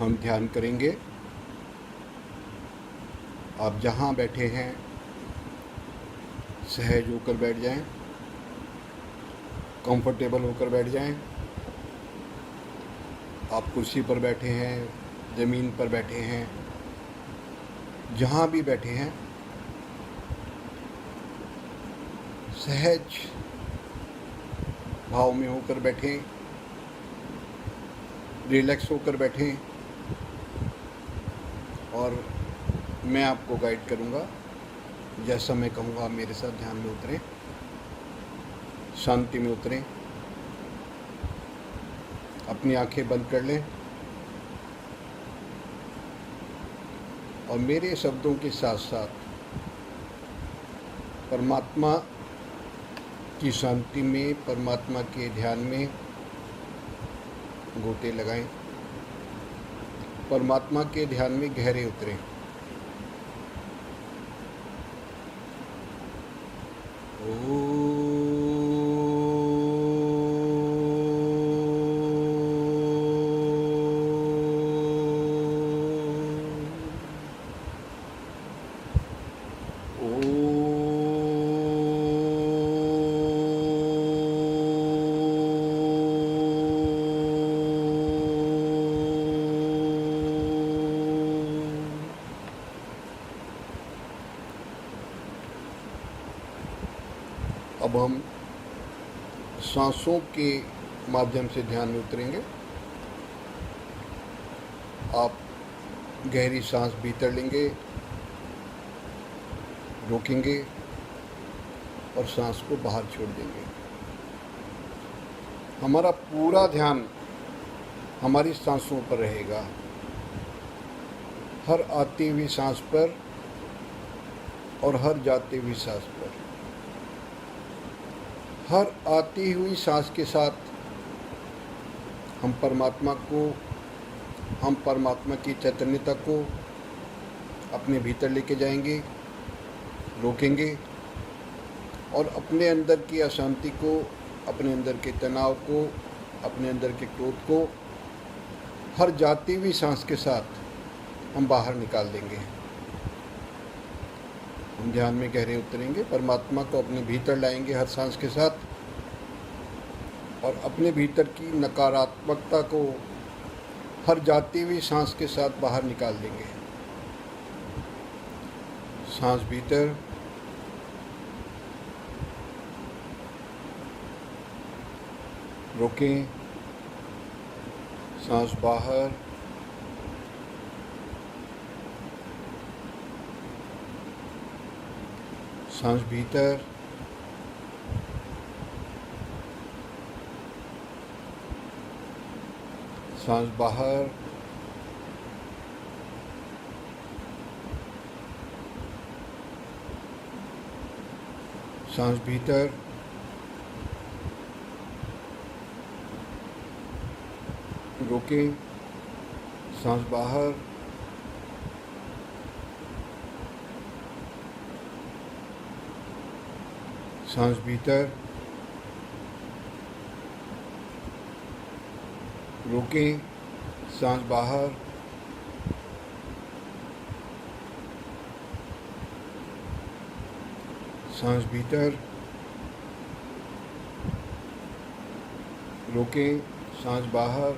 हम ध्यान करेंगे। आप जहाँ बैठे हैं सहज होकर बैठ जाएं, कंफर्टेबल होकर बैठ जाएं। आप कुर्सी पर बैठे हैं, ज़मीन पर बैठे हैं, जहाँ भी बैठे हैं सहज भाव में होकर बैठें, रिलैक्स होकर बैठें और मैं आपको गाइड करूँगा। जैसा मैं कहूँगा आप मेरे साथ ध्यान में उतरें, शांति में उतरें। अपनी आंखें बंद कर लें और मेरे शब्दों के साथ साथ परमात्मा की शांति में, परमात्मा के ध्यान में गोते लगाएं। परमात्मा के ध्यान में गहरे उतरें। अब हम सांसों के माध्यम से ध्यान में उतरेंगे। आप गहरी सांस भीतर लेंगे, रोकेंगे और सांस को बाहर छोड़ देंगे। हमारा पूरा ध्यान हमारी सांसों पर रहेगा, हर आती हुई सांस पर और हर जाती हुई सांस पर। हर आती हुई सांस के साथ हम परमात्मा की चैतन्यता को अपने भीतर लेके जाएंगे, रोकेंगे और अपने अंदर की अशांति को, अपने अंदर के तनाव को, अपने अंदर के क्रोध को हर जाती हुई सांस के साथ हम बाहर निकाल देंगे। हम ध्यान में गहरे उतरेंगे, परमात्मा को अपने भीतर लाएंगे हर सांस के साथ और अपने भीतर की नकारात्मकता को हर जाती हुई सांस के साथ बाहर निकाल देंगे। सांस भीतर, रोकें, सांस बाहर, सांस भीतर, सांस बाहर, सांस भीतर, रोकें, सांस बाहर, सांस भीतर, रोकें, सांस बाहर, सांस भीतर, रोकें, सांस बाहर।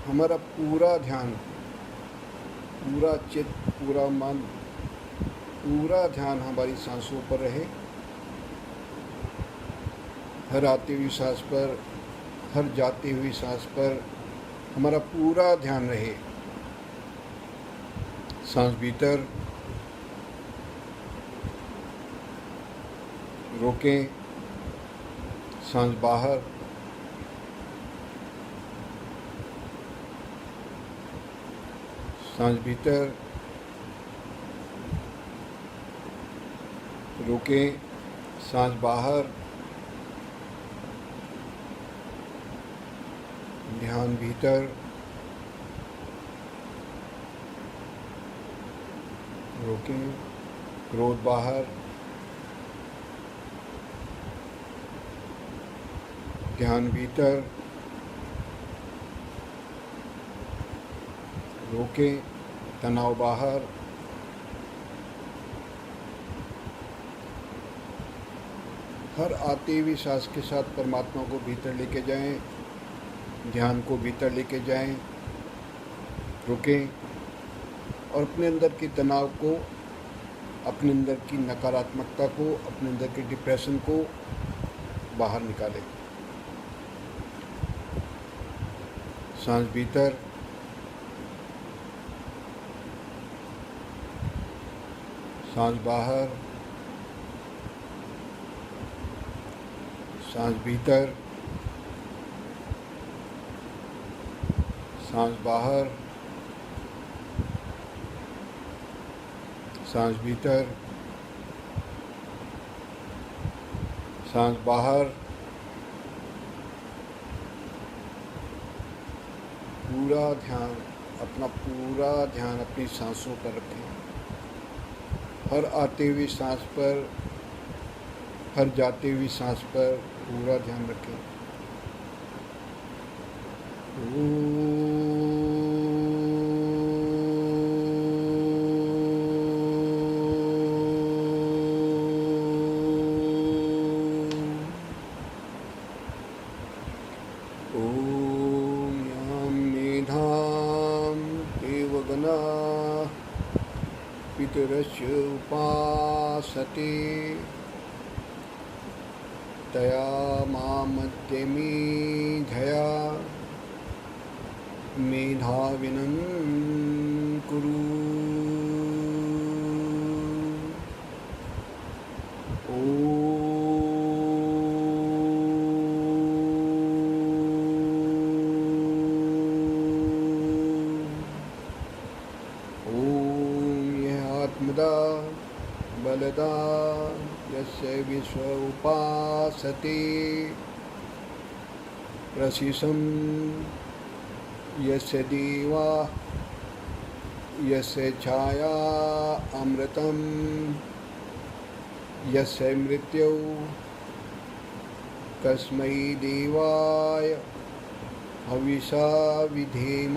हमारा पूरा ध्यान, पूरा चित्त, पूरा मन, पूरा ध्यान हमारी सांसों पर रहे। हर आती हुई सांस पर, हर जाती हुई सांस पर हमारा पूरा ध्यान रहे। सांस भीतर, रोकें, सांस बाहर, सांस भीतर, रोकें, सांस बाहर। ध्यान भीतर, रोकें, क्रोध बाहर, ध्यान भीतर, रोकें तनाव बाहर। हर आती हुई सांस के साथ परमात्मा को भीतर लेके जाएं, ध्यान को भीतर लेके जाएं, रुकें और अपने अंदर के तनाव को, अपने अंदर की नकारात्मकता को, अपने अंदर के डिप्रेशन को बाहर निकालें। सांस भीतर, सांस बाहर, सांस भीतर, सांस बाहर, सांस भीतर, सांस बाहर। पूरा ध्यान, पूरा ध्यान अपनी सांसों पर रखें। हर आते हुई सांस पर, हर जाते हुई सांस पर पूरा ध्यान रखें। ओम यां मेधां देवगणाः पितरस्य उपासते तया मामद्यमेधया मेधाविनं कुरु। ओम यह आत्मदा बलदा यस्य विश्व उपासते प्रशिशं यस्य देवा यस्य छाया अमृतं यस्य मृत्यौ कस्मै देवाय हविषा विधेम।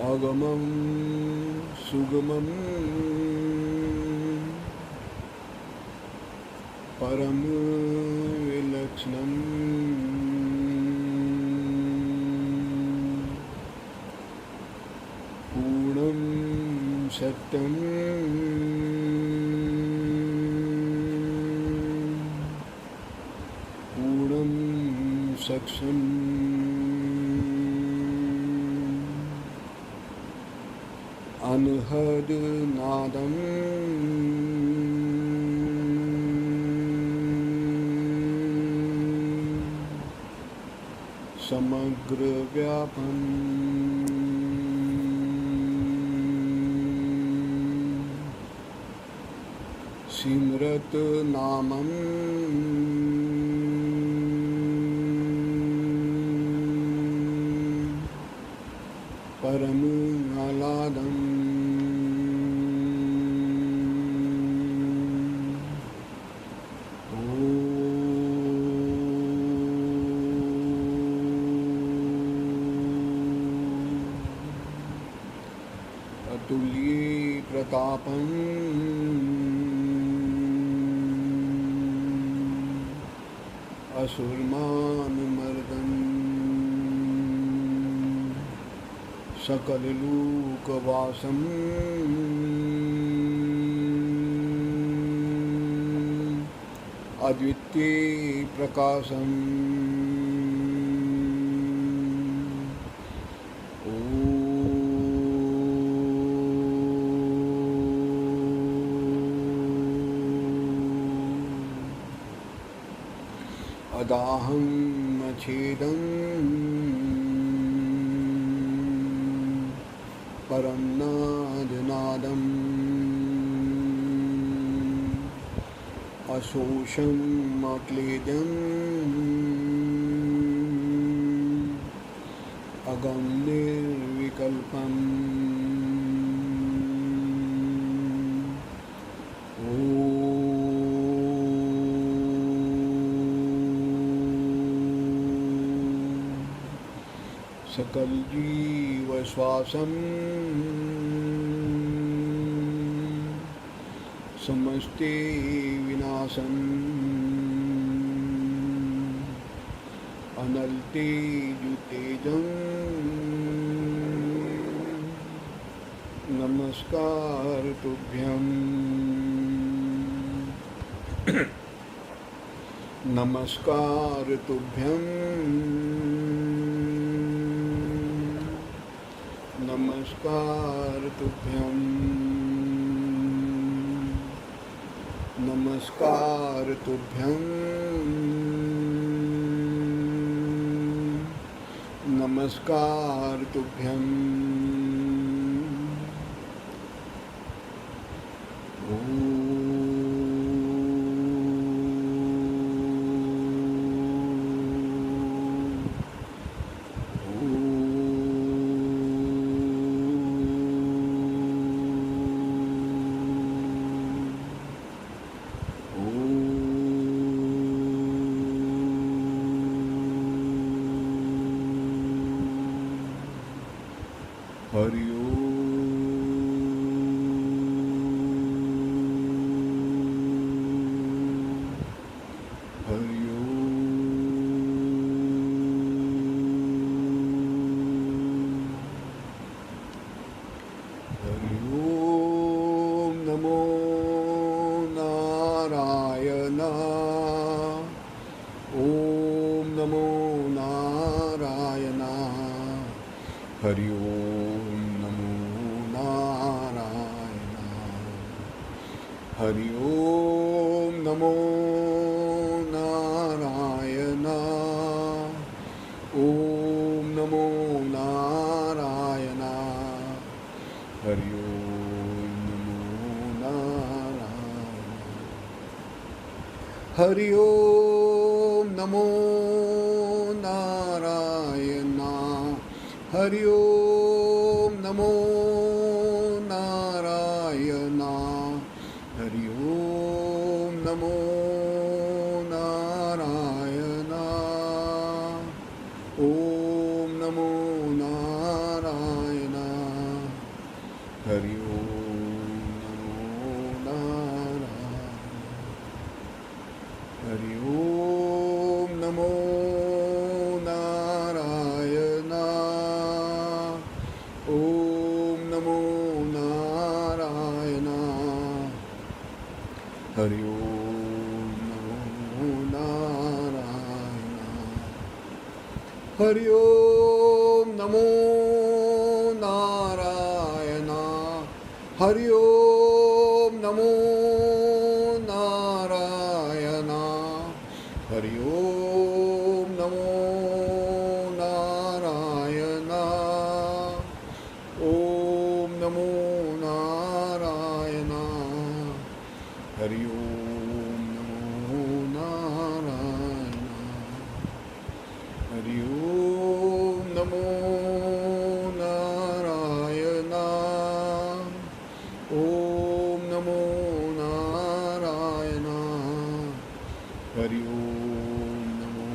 आगमं सुगमं परम विलक्षणं पूर्णं सत्यं पूर्णं सक्षम अनहद नादं समग्र व्यापं सिमरत नामं परम आह्लादं अतुल्य प्रतापं असुरमानमर्दं सकललोकवासं अद्वितीय प्रकाशं अदाहं मछेदं परं नादनादम् अशोषम् अक्लेदम् अगम निर्विकल्पम् सकल जीव श्वासम समस्ते विनाशम अनलते जुतेजं नमस्कार तुभ्यं नमस्कार तुभ्यं नमस्कार तुभ्यं नमस्कार तुभ्यं नमस्कार तुभ्यं हरि ओम नमो नारायण ओम नमो नारायण हरि ओम नमो नारायण हरि ओम नमो नारायण ओम नमो नारायण हरि ओम नमो नारायण हरि ओम नमो नारायण हरि ओम नमो नारायण हरि ओम नमो नारायण ओम नमो नारायण हरि ओम नमो नारायण हरि ओम नमो नारायण ओम नमो नारायण हरि ओम नमो नारायण हरि ओम नमो नारायण हरि ओम नमो नारायण हरि ओम नमो नारायण ओम नमो नारायण हरि ओम नमो नारायण हरि ओम नमो नारायण ओम नमो नारायण हरि ओम नमो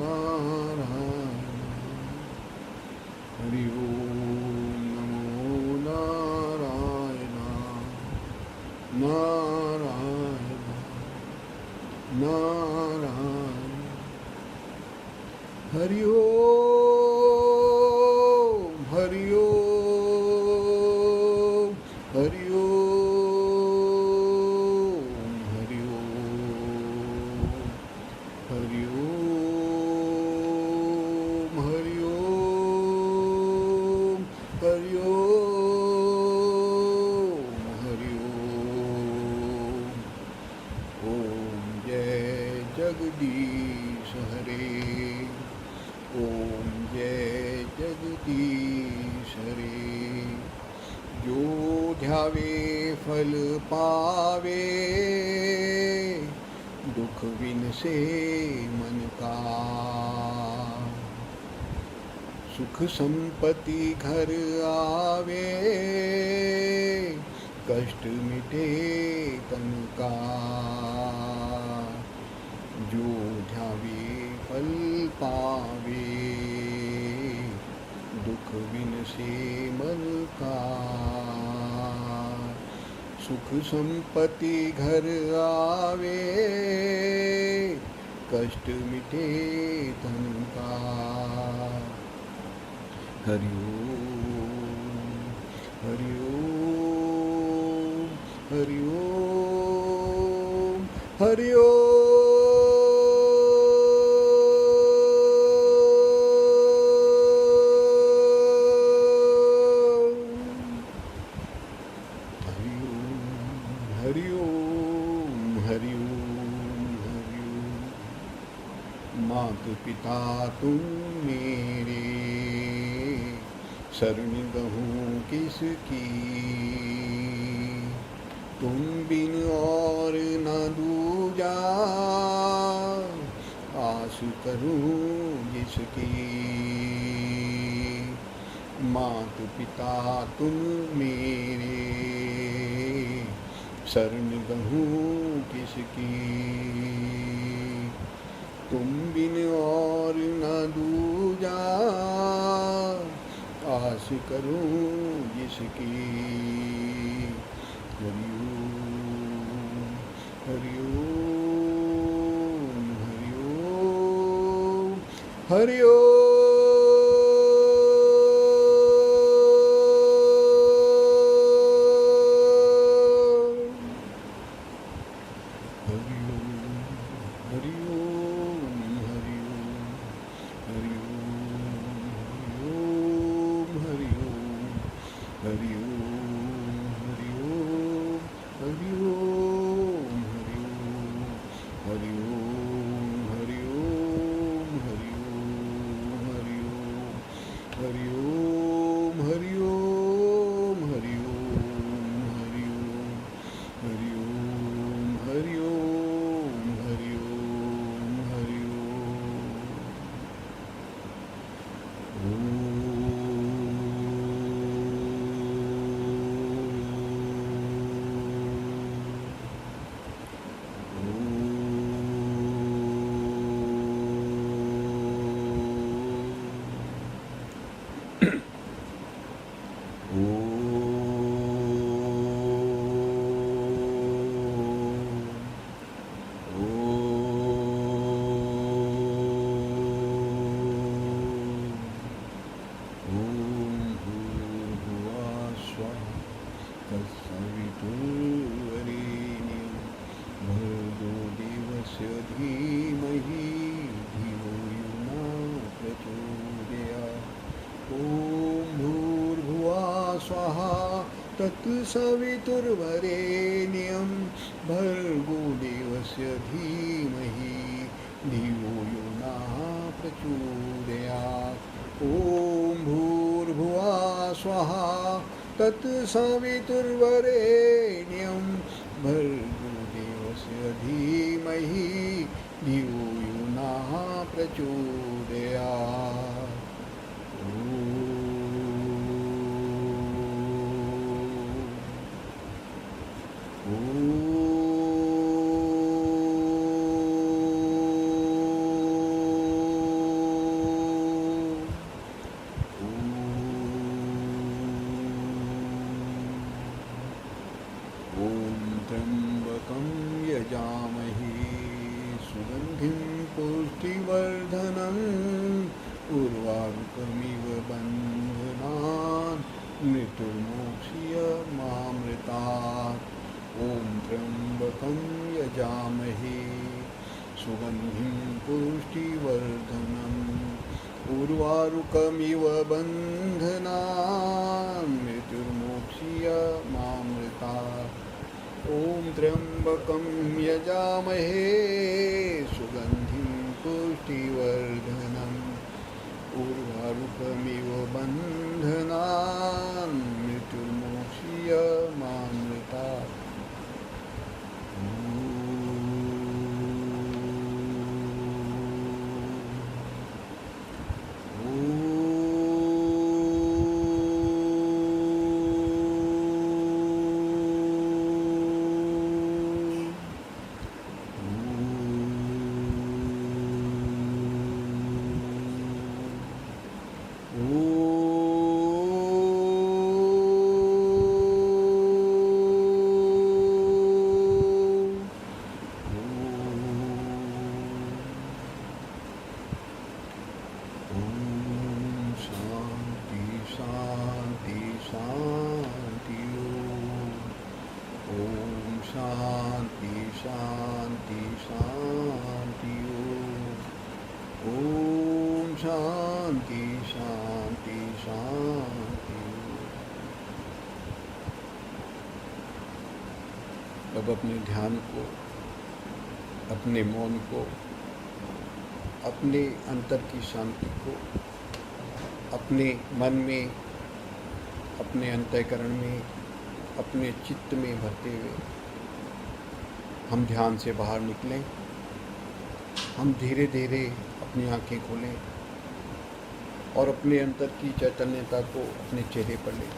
नारायण हरि ओम नमो नारायण नारायण नारायण हरि ओम हरि ओम हरि ओम हरि ओम हरि ओम हरि ओम हरि ओम हरि ओम ओम जय जगदीश हरे ओम जय जगदीश हरे जो ध्यावे फल पावे विन से मन का। सुख संपत्ति घर आवे, कष्ट मिटे तन का। जो ध्यावे फल पावे, दुख विन से मन का। सुख संपत्ति घर आवे, कष्ट मिटे तन का। हरि ओम, हरि ओम, हरि ओम, हरि ओम। हरि ओम, हरि ओम, हरि ओम। मात पिता तुम मेरे, शरण गहूँ किसकी। तुम बिन और न दूजा, आस करूँ जिसकी। मात पिता तुम मेरे, शरण गहूँ किसकी। तुम बिन और न दूजा, आस करूं जिसकी। हरि ओम, हरि ओम, हरि ओम, हरि ओम। हरि ओम, हरि ओम, हरि ओम, हरि ओम, हरि ओम, हरि ओम, हरि ओम, हरि ओम, हरि ओम, हरि ओम, हरि ओम, हरि ओम, हरि ओम, हरि ओम, हरि ओम, हरि ओम, हरि ओम, हरि ओम, हरि ओम, हरि ओम। तत्सवितुर्वरेण्यं भर्गो देवस्य धीमहि धियो यो न प्रचोदयात्। ॐ भूर्भुवः स्वः तत्सवितुर्वरेण्यं भर्गो देवस्य धीमहि धियो यो न प्रचोदयात्। ॐ भूर्भुवः स्वः तत्सवितुर्वरेण्यं भर्गो देवस्य धीमहि धियो यो नः प्रचोदयात्। त्र्यम्बकं यजामहे सुगन्धिं पुष्टिवर्धनम् उर्वारुकमिव बन्धनान् मृत्युर्मोक्ष्यमामृतात्। ॐ त्र्यम्बकं यजामहे सुगन्धिं पुष्टिवर्धनम् उर्वारुकमिव बन्धनान् मृत्युर्मोक्ष्यमामृतात्। ॐ त्र्यम्बकं यजामहे सुगन्धिं पुष्टिवर्धनम् उर्वारुकमिव बन्धनान् मृत्युर्मोक्ष्यमामृतात्। शांति शांति। ओम शांति शांति शांति। अब अपने ध्यान को, अपने मौन को, अपने अंतर की शांति को अपने मन में, अपने अंतःकरण में, अपने चित्त में भरते हुए हम ध्यान से बाहर निकलें। हम धीरे धीरे अपनी आंखें खोलें और अपने अंतर की चैतन्यता को अपने चेहरे पर लें।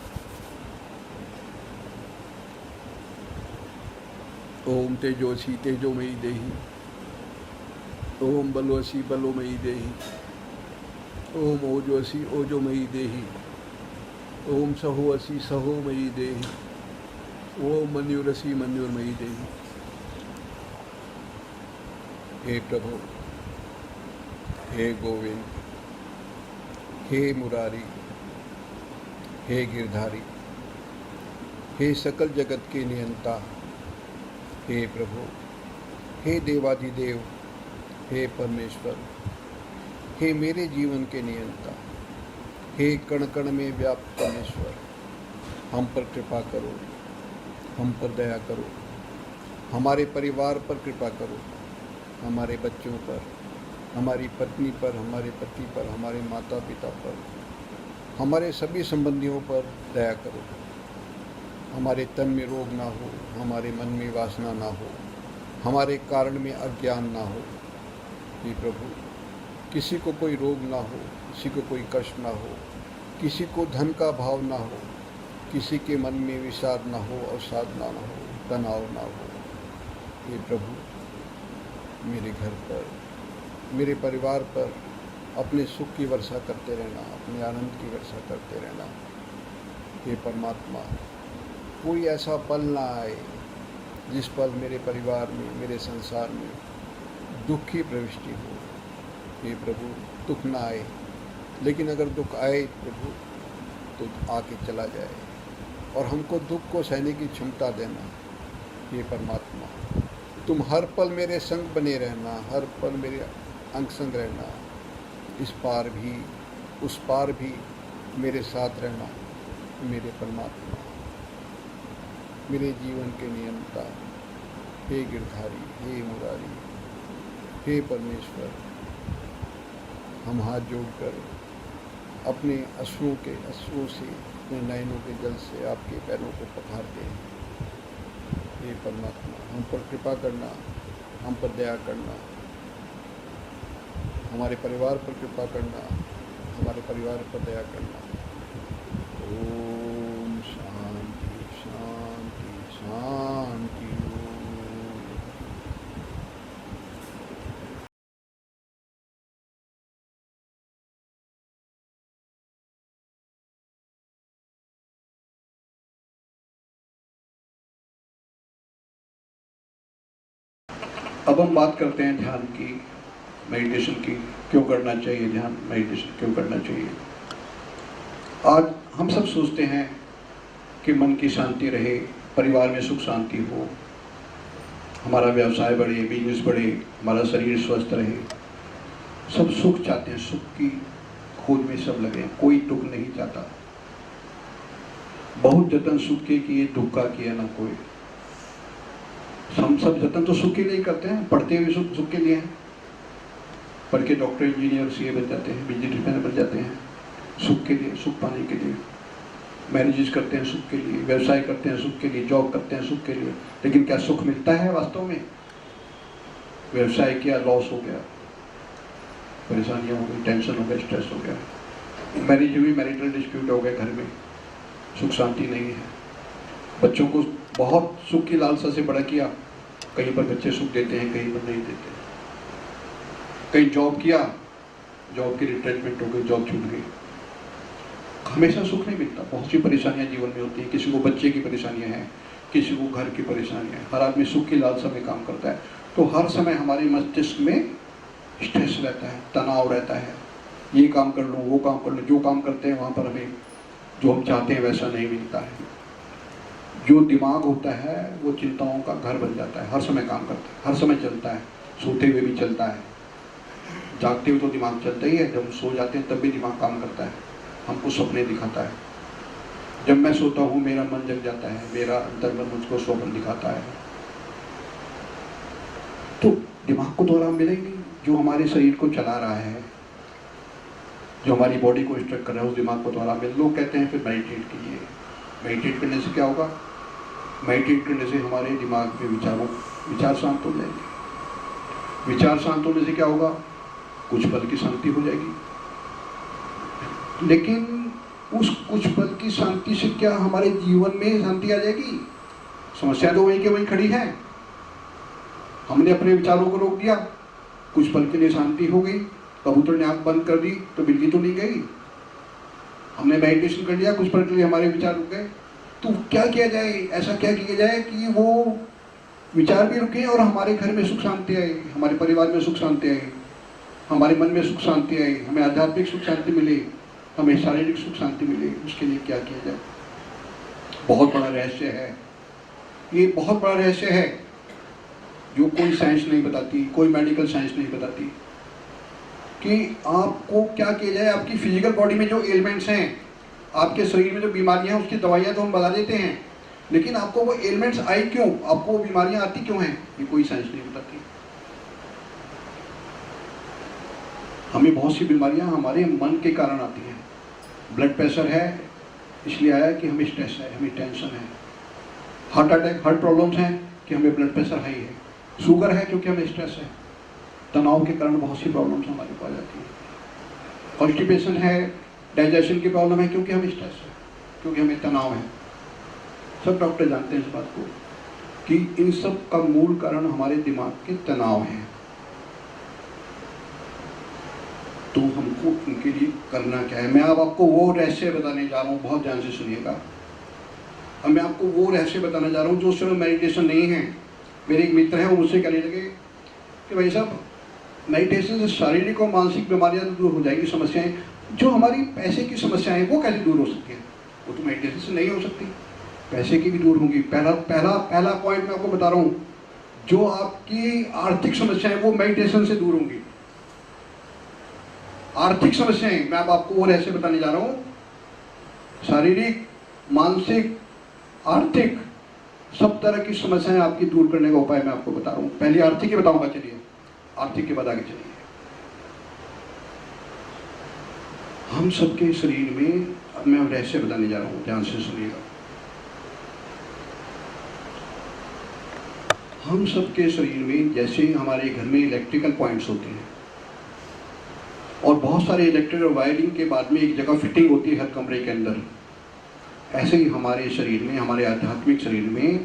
ओम तेजोसी तेजोमयी देहि, ओम बलवसी बलोमयी देहि, ओम ओजोसी ओजोमयी देहि, ओम सहोसी सहोमयी देहि, ओम मन्युरसी मन्युरमयी देहि। हे प्रभु, हे गोविंद, हे मुरारी, हे गिरधारी, हे सकल जगत के नियंता, हे प्रभु, हे देवाधिदेव, हे परमेश्वर, हे मेरे जीवन के नियंता, हे कण कण में व्याप्त परमेश्वर, हम पर कृपा करो, हम पर दया करो, हमारे परिवार पर कृपा करो, हमारे बच्चों पर, हमारी पत्नी पर, हमारे पति पर, हमारे माता पिता पर, हमारे सभी संबंधियों पर दया करो। हमारे तन में रोग ना हो, हमारे मन में वासना ना हो, हमारे कारण में अज्ञान ना हो। हे प्रभु, किसी को कोई रोग ना हो, किसी को कोई कष्ट ना हो, किसी को धन का भाव ना हो, किसी के मन में विषाद ना हो, अवसाद ना हो, तनाव ना हो। हे प्रभु, मेरे घर पर, मेरे परिवार पर अपने सुख की वर्षा करते रहना, अपने आनंद की वर्षा करते रहना। हे परमात्मा, कोई ऐसा पल ना आए जिस पल मेरे परिवार में, मेरे संसार में दुख की प्रविष्टि हो। हे प्रभु, दुख ना आए, लेकिन अगर दुख आए प्रभु तो आके चला जाए और हमको दुख को सहने की क्षमता देना। हे परमात्मा, तुम हर पल मेरे संग बने रहना, हर पल मेरे अंग संग रहना, इस पार भी उस पार भी मेरे साथ रहना। मेरे परमात्मा, मेरे जीवन के नियंता, हे गिरधारी, हे मुरारी, हे परमेश्वर, हम हाथ जोड़कर अपने अश्रुओं से, अपने नयनों के जल से आपके पैरों को पखारते हैं। हे परमात्मा, हम पर कृपा करना, हम पर दया करना, हमारे परिवार पर कृपा करना, हमारे परिवार पर दया करना। ओम शांति शांति शांति। अब हम बात करते हैं ध्यान की, मेडिटेशन की। क्यों करना चाहिए ध्यान, मेडिटेशन क्यों करना चाहिए। आज हम सब सोचते हैं कि मन की शांति रहे, परिवार में सुख शांति हो, हमारा व्यवसाय बढ़े, बिजनेस बढ़े, हमारा शरीर स्वस्थ रहे। सब सुख चाहते हैं, सुख की खोज में सब लगे हैं, कोई दुख नहीं चाहता। बहुत जतन सुख के किए, दुख का किया ना कोई। हम सब जतन तो सुख के लिए ही करते हैं, पढ़ते हुए सुख के लिए हैं, पढ़ के डॉक्टर, इंजीनियर, सीए बन जाते हैं, बिजनेसमैन बन जाते हैं, सुख के लिए, सुख पाने के लिए। मैरिजेस करते हैं सुख के लिए, व्यवसाय करते हैं सुख के लिए, जॉब करते हैं सुख के लिए। लेकिन क्या सुख मिलता है वास्तव में? व्यवसाय किया, लॉस हो गया, परेशानियां हो गई, टेंशन हो गया, स्ट्रेस हो गया। मैरिज हुई, मैरिटल डिस्प्यूट हो गए, घर में सुख शांति नहीं है। बच्चों को बहुत सुख की लालसा से बड़ा किया, कहीं पर बच्चे सुख देते हैं, कहीं पर नहीं देते। कहीं जॉब किया, जॉब की रिट्रेंचमेंट हो गई, जॉब छूट गई। हमेशा सुख नहीं मिलता, बहुत सी परेशानियां जीवन में होती है। किसी को बच्चे की परेशानियां हैं, किसी को घर की परेशानियां हैं। हर आदमी सुख की लालसा में काम करता है, तो हर समय हमारे मस्तिष्क में स्ट्रेस रहता है, तनाव रहता है। ये काम कर लो, वो काम कर लो, जो काम करते हैं वहाँ पर हमें जो हम चाहते हैं वैसा नहीं मिलता है। जो दिमाग होता है वो चिंताओं का घर बन जाता है, हर समय काम करता है, हर समय चलता है, सोते हुए भी चलता है, जागते हुए तो दिमाग चलता ही है, जब हम सो जाते हैं तब भी दिमाग काम करता है, हमको सपने दिखाता है। जब मैं सोता हूँ मेरा मन जग जाता है, मेरा अंतर्मन मुझको स्वप्न दिखाता है। तो दिमाग को तो आराम मिलेगी, जो हमारे शरीर को चला रहा है, जो हमारी बॉडी को इंस्ट्रक्ट कर रहा है, उस दिमाग को तो आराम मिले। लोग कहते हैं फिर मेडिटेट कीजिए। मेडिटेट करने से क्या होगा? मेडिटेट करने से हमारे दिमाग में विचार शांत हो जाएंगे। विचार शांत होने से क्या होगा? कुछ पल की शांति हो जाएगी। लेकिन उस कुछ पल की शांति से क्या हमारे जीवन में शांति आ जाएगी? समस्या तो वहीं के वहीं खड़ी है। हमने अपने विचारों को रोक दिया, कुछ पल के लिए शांति हो गई, कबूतर ने आंख बंद कर दी तो बिल्ली तो नहीं गई। हमने मेडिटेशन कर लिया, कुछ पल के लिए हमारे विचार रुक गए। तो क्या किया जाए? ऐसा क्या किया जाए कि वो विचार भी रुके और हमारे घर में सुख शांति आए, हमारे परिवार में सुख शांति आए, हमारे मन में सुख शांति आए, हमें आध्यात्मिक सुख शांति मिले, हमें शारीरिक सुख शांति मिले। उसके लिए क्या किया जाए? बहुत बड़ा रहस्य है ये, बहुत बड़ा रहस्य है जो कोई साइंस नहीं बताती, कोई मेडिकल साइंस नहीं बताती कि आपको क्या किया जाए। आपकी फिजिकल बॉडी में जो एलिमेंट्स हैं, आपके शरीर में जो बीमारियां हैं, उसकी दवाइयां तो हम बता देते हैं, लेकिन आपको वो एलिमेंट्स आई क्यों, आपको वो बीमारियां आती क्यों हैं, ये कोई साइंस नहीं बताती। हमें बहुत सी बीमारियां हमारे मन के कारण आती हैं। ब्लड प्रेशर है इसलिए आया कि हमें स्ट्रेस है, हमें टेंशन है। हार्ट अटैक, हार्ट प्रॉब्लम्स हैं कि हमें ब्लड प्रेशर हाई है। शुगर है क्योंकि हमें स्ट्रेस है। तनाव के कारण बहुत सी प्रॉब्लम्स हमारे को आ जाती हैं। कॉन्स्टिपेशन है, डाइजेशन की प्रॉब्लम है क्योंकि हमें स्ट्रेस है, क्योंकि हमें तनाव है। सब डॉक्टर जानते हैं इस बात को कि इन सब का मूल कारण हमारे दिमाग के तनाव है। तो हमको उनके लिए करना क्या है? मैं अब आपको वो रहस्य बताने जा रहा हूँ, बहुत ध्यान से सुनिएगा। अब मैं आपको वो रहस्य बताने जा रहा हूँ जो सिर्फ मेडिटेशन नहीं है। मेरे एक मित्र हैं, वो मुझसे कहने लगे कि भाई साहब, मेडिटेशन से शारीरिक और मानसिक बीमारियां तो दूर हो जाएगी, समस्याएं जो हमारी पैसे की समस्याएं वो कैसे दूर हो सकती हैं? वो तो मेडिटेशन से नहीं हो सकती, पैसे की भी दूर होंगी। पहला पॉइंट मैं आपको बता रहा हूँ, जो आपकी आर्थिक समस्याएं वो मेडिटेशन से दूर होंगी। आर्थिक समस्याएं, मैं अब आपको वो रहस्य बताने जा रहा हूँ। शारीरिक, मानसिक, आर्थिक, सब तरह की समस्याएं आपकी दूर करने का उपाय मैं आपको बता रहा हूँ। पहले आर्थिक ही बताऊंगा, चलिए आर्थिक के बाद आगे चलिए। हम सबके शरीर में, अब मैं रहस्य बताने जा रहा हूँ, ध्यान से सुनिएगा। हम सबके शरीर में जैसे हमारे घर में इलेक्ट्रिकल पॉइंट्स होते हैं और बहुत सारे इलेक्ट्रिकल वायरिंग के बाद में एक जगह फिटिंग होती है हर कमरे के अंदर, ऐसे ही हमारे शरीर में, हमारे आध्यात्मिक शरीर में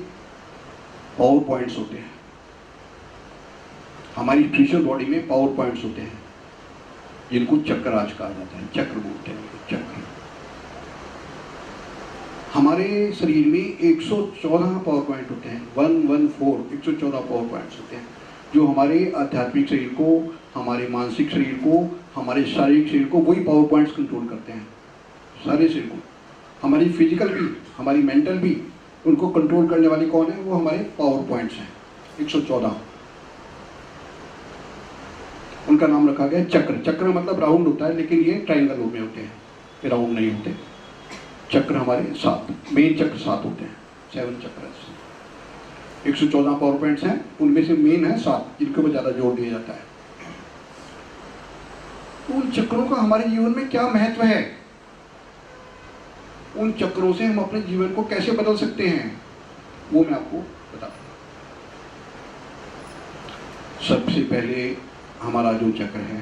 पावर पॉइंट्स होते हैं। हमारी स्पिरिचुअल बॉडी में पावर पॉइंट्स होते हैं जिनको चक्राज कहा जाता है, चक्र बोलते हैं, चक्र। हमारे शरीर में 114 पावर पॉइंट होते हैं, 114 पावर पॉइंट्स होते हैं जो हमारे आध्यात्मिक शरीर को, हमारे मानसिक शरीर को, हमारे शारीरिक शरीर को, वही पावर पॉइंट्स कंट्रोल करते हैं, सारे शरीर को। हमारी फिजिकल भी, हमारी मेंटल भी, उनको कंट्रोल करने वाले कौन है? वो हमारे पावर पॉइंट्स हैं, 114। उनका नाम रखा गया चक्र। चक्र मतलब राउंड होता है, लेकिन ये ट्रायंगल में होते हैं, ये राउंड नहीं होते। चक्र हमारे 7, मेन चक्र 7 होते हैं, 7 चक्र। 114 पावर पॉइंट्स हैं, उनमें से मेन है 7 जिनके ऊपर ज़्यादा जोर दिया जाता है। उन चक्रों का हमारे जीवन में क्या महत्व है? उन चक्रों से हम अपने जीवन को कैसे बदल सकते हैं, वो मैं आपको बताता हूँ। सबसे पहले हमारा जो चक्र है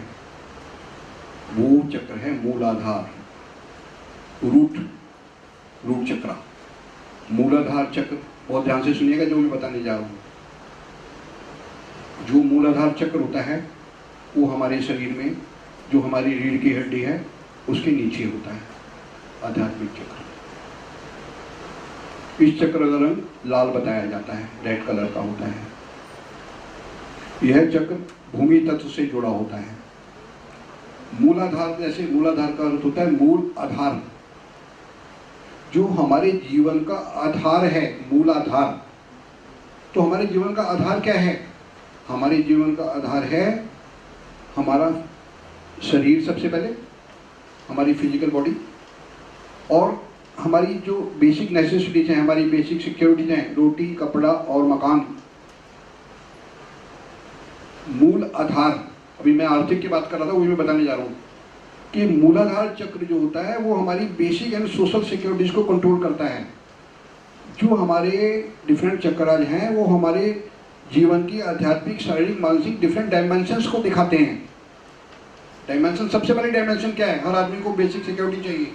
वो चक्र है मूलाधार, रूट चक्र, मूलाधार चक्र। बहुत ध्यान से सुनिएगा जो मैं बताने जा रहा हूँ। जो मूलाधार चक्र होता है वो हमारे शरीर में, जो हमारी रीढ़ की हड्डी है उसके नीचे होता है, आध्यात्मिक चक्र। इस चक्र का रंग लाल बताया जाता है, रेड कलर का होता है। यह चक्र भूमि तत्व से जुड़ा होता है। मूलाधार, जैसे मूलाधार का अर्थ होता है मूल आधार। जो हमारे जीवन का आधार है, मूल आधार। तो हमारे जीवन का आधार क्या है? हमारे जीवन का आधार है हमारा शरीर, सबसे पहले हमारी फिजिकल बॉडी, और हमारी जो बेसिक नेसेसिटीज हैं, हमारी बेसिक सिक्योरिटीज हैं, रोटी, कपड़ा और मकान। मूल आधार, अभी मैं आर्थिक की बात कर रहा था, वही मैं बताने जा रहा हूँ कि मूलाधार चक्र जो होता है वो हमारी बेसिक एंड सोशल सिक्योरिटीज को कंट्रोल करता है। जो हमारे डिफरेंट चक्राज हैं वो हमारे जीवन की आध्यात्मिक, शारीरिक, मानसिक डिफरेंट डायमेंशंस को दिखाते हैं। डायमेंशन, सबसे पहली डायमेंशन क्या है? हर आदमी को बेसिक सिक्योरिटी चाहिए,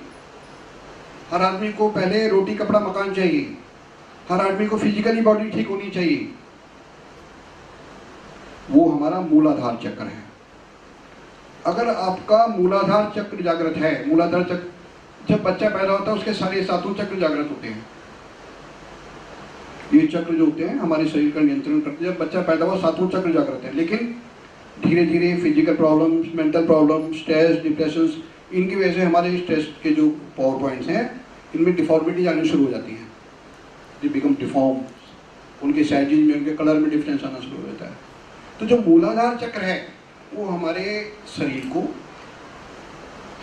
हर आदमी को पहले रोटी, कपड़ा, मकान चाहिए, हर आदमी को फिजिकली बॉडी ठीक होनी चाहिए। वो हमारा मूलाधार चक्र है। अगर आपका मूलाधार चक्र जागृत है, मूलाधार चक्र, जब बच्चा पैदा होता है उसके सारे सातों चक्र जागृत होते हैं। ये चक्र जो होते हैं हमारे शरीर का नियंत्रण करते हैं। जब बच्चा पैदा हुआ सातों चक्र जागृत है, लेकिन धीरे धीरे physical problems, mental problems, stress, depressions, इनकी वजह से हमारे स्ट्रेस के जो पावर पॉइंट्स हैं इनमें डिफॉर्मिटीज आनी शुरू हो जाती हैं। दे बिकम डिफॉर्म, उनके साइजिंग में, उनके कलर में डिफरेंस आना शुरू हो जाता है। तो जो मूलाधार चक्र है वो हमारे शरीर को,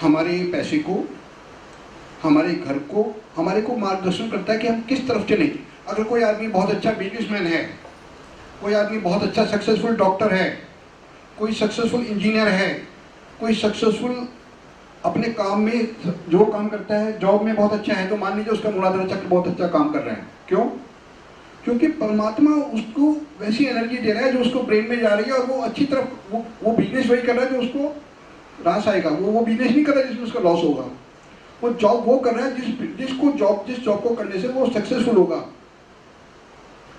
हमारे पैसे को, हमारे घर को, हमारे को मार्गदर्शन करता है कि हम किस तरफ चलें। अगर कोई आदमी बहुत अच्छा बिजनेसमैन है, कोई आदमी बहुत अच्छा सक्सेसफुल डॉक्टर है, कोई सक्सेसफुल इंजीनियर है, कोई सक्सेसफुल अपने काम में जो काम करता है, जॉब में बहुत अच्छा है, तो मान लीजिए उसका मूलाधार चक्र बहुत अच्छा काम कर रहा है। क्यों? क्योंकि परमात्मा उसको वैसी एनर्जी दे रहा है जो उसको ब्रेन में जा रही है, और वो अच्छी तरफ वो बिजनेस वही कर रहा है जो उसको रास आएगा। वो बिजनेस नहीं कर रहा है जिसमें उसका लॉस होगा। वो जॉब वो कर रहा है जिस जॉब को करने से वो सक्सेसफुल होगा।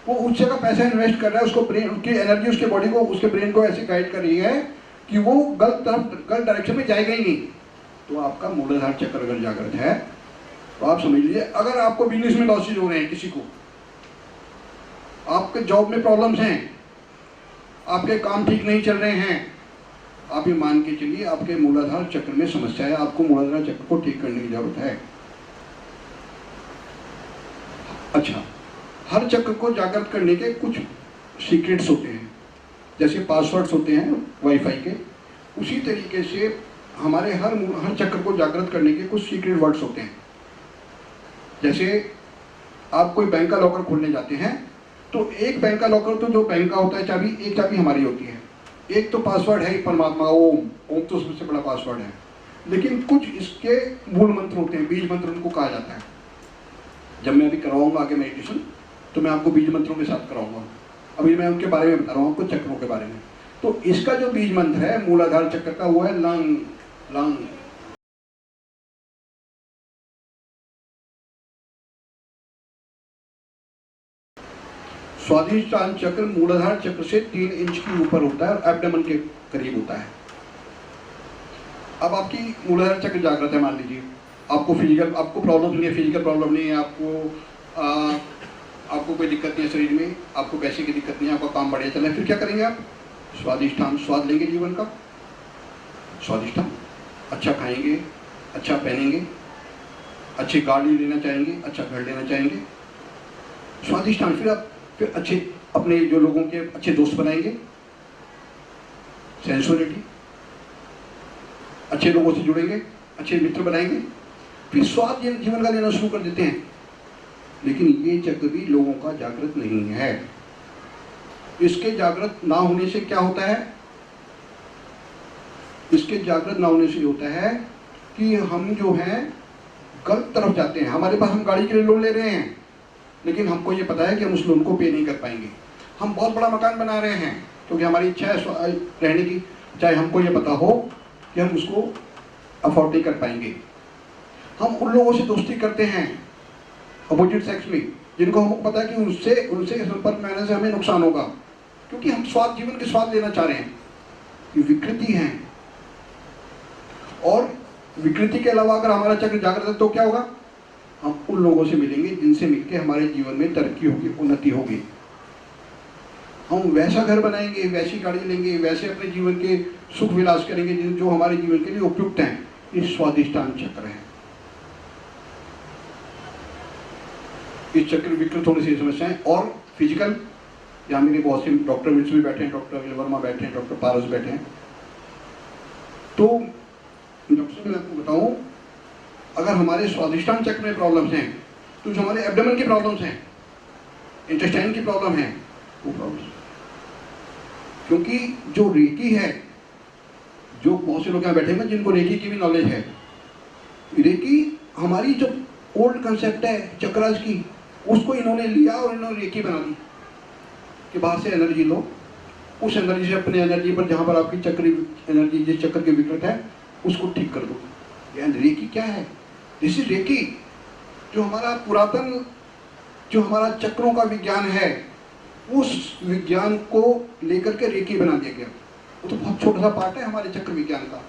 वो उस जगह पैसा इन्वेस्ट कर रहा है, उसको ब्रेन, उसकी एनर्जी उसके बॉडी को, उसके ब्रेन को ऐसे गाइड कर रही है कि वो गलत डायरेक्शन में जाएगा ही नहीं। तो आपका मूलाधार चक्र अगर जागृत है तो आप समझ लीजिए, अगर आपको बिजनेस में लॉसेज हो रहे हैं, किसी को आपके जॉब में प्रॉब्लम्स हैं, आपके काम ठीक नहीं चल रहे हैं, आप ये मान के चलिए आपके मूलाधार चक्र में समस्या है। आपको मूलाधार चक्र को ठीक करने की जरूरत है। अच्छा, हर चक्र को जागृत करने के कुछ सीक्रेट्स होते हैं, जैसे पासवर्ड्स होते हैं वाईफाई के, उसी तरीके से हमारे हर चक्र को जागृत करने के कुछ सीक्रेट वर्ड्स होते हैं। जैसे आप कोई बैंक का लॉकर खोलने जाते हैं तो एक बैंक का लॉकर, तो जो बैंक का होता है चाबी, एक चाबी हमारी होती है, एक तो पासवर्ड है परमात्मा, ओम तो सबसे बड़ा पासवर्ड है। लेकिन कुछ इसके मूल मंत्र होते हैं, बीज मंत्र उनको कहा जाता है। जब मैं अभी करवाऊंगा आगे मेडिटेशन तो मैं आपको बीज मंत्रों के साथ कराऊंगा। अभी मैं उनके बारे में बता रहा हूँ आपको, चक्रों के बारे में। तो इसका जो बीज मंत्र है मूलाधार चक्र का वो है लंग लंग। स्वादिष्टान चक्र मूलाधार चक्र से 3 इंच के ऊपर होता है और एब्डोमेन के करीब होता है। अब आपकी मूलाधार चक्र जागृत है, मान लीजिए आपको प्रॉब्लम नहीं है, फिजिकल प्रॉब्लम नहीं है, आपको कोई दिक्कत नहीं है शरीर में, आपको पैसे की दिक्कत नहीं है, आपका काम बढ़िया चल रहा है, फिर क्या करेंगे आप? स्वादिष्टान, स्वाद लेंगे जीवन का, स्वादिष्टान, अच्छा खाएंगे, अच्छा पहनेंगे, अच्छी गाड़ी लेना चाहेंगे, अच्छा घर लेना चाहेंगे, स्वादिष्टान। फिर अच्छे अपने जो लोगों के अच्छे दोस्त बनाएंगे, सेंसुअलिटी, अच्छे लोगों से जुड़ेंगे, अच्छे मित्र बनाएंगे, फिर स्वाद जीवन का लेना शुरू कर देते हैं। लेकिन ये चक्र भी लोगों का जागृत नहीं है। इसके जागृत ना होने से क्या होता है? इसके जागृत ना होने से होता है कि हम जो हैं गलत तरफ जाते हैं। हमारे पास, हम गाड़ी के लिए लोन ले रहे हैं, लेकिन हमको ये पता है कि हम उस लोन को पे नहीं कर पाएंगे। हम बहुत बड़ा मकान बना रहे हैं क्योंकि हमारी इच्छा है रहने की, चाहे हमको ये पता हो कि हम उसको अफोर्ड नहीं कर पाएंगे। हम उन लोगों से दोस्ती करते हैं अपोजिट सेक्स में, जिनको हमको पता है कि उनसे संपर्क में आने से हमें नुकसान होगा, क्योंकि हम जीवन के स्वाद लेना चाह रहे हैं। ये विकृति है। और विकृति के अलावा अगर हमारा चक्र जागृत है तो क्या होगा? हम उन लोगों से मिलेंगे जिनसे मिलकर हमारे जीवन में तरक्की होगी, उन्नति होगी। हम वैसा घर बनाएंगे, वैसी गाड़ी लेंगे, वैसे अपने जीवन के सुख विलास करेंगे जो हमारे जीवन के लिए उपयुक्त हैं। ये स्वादिष्टान चक्र है। इस चक्र विकृत होने से समस्याएं, और फिजिकल, यहाँ मेरे बहुत से डॉक्टर मिश्र भी बैठे हैं, डॉक्टर वर्मा बैठे हैं, डॉक्टर पारस बैठे हैं। तो डॉक्टर साहब मैं आपको बताऊं, अगर हमारे स्वादिष्टान चक्र में प्रॉब्लम्स हैं तो जो हमारे एब्डोमेन की प्रॉब्लम्स हैं, इंटेस्टाइन की प्रॉब्लम है, वो प्रॉब्लम्स, क्योंकि जो रेकी है, जो बहुत से लोग यहाँ बैठे हैं जिनको रेकी की भी नॉलेज है, रेकी हमारी जो ओल्ड कंसेप्ट है चक्रास की, उसको इन्होंने लिया और इन्होंने रेकी बना दी कि बाहर से एनर्जी लो, उस एनर्जी से अपने एनर्जी पर, जहाँ पर आपकी चक्र एनर्जी जिस चक्र के विकृत है उसको ठीक कर दो। यानी रेकी क्या है? This is Reiki. जो हमारा पुरातन, जो हमारा चक्रों का विज्ञान है, उस विज्ञान को लेकर के रेकी बना दिया गया। वो तो बहुत छोटा सा पार्ट है हमारे चक्र विज्ञान का।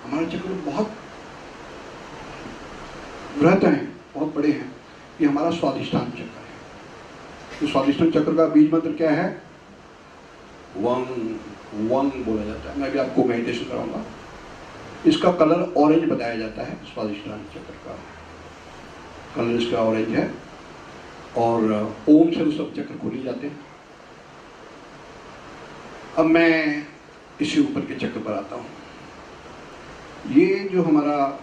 हमारे चक्र बहुत बृहत हैं, बहुत बड़े हैं। ये हमारा स्वादिष्टान चक्र है। तो स्वादिष्टान चक्र का बीज मंत्र क्या है? वंग, वंग बोला जाता है। मैं भी आपको मेडिटेशन कराऊंगा। इसका कलर ऑरेंज बताया जाता है। स्वादिष्टान चक्र का कलर इसका ऑरेंज है, और ओम से सब चक्र खोले जाते हैं। अब मैं इससे ऊपर के चक्र पर आता हूं। ये जो हमारा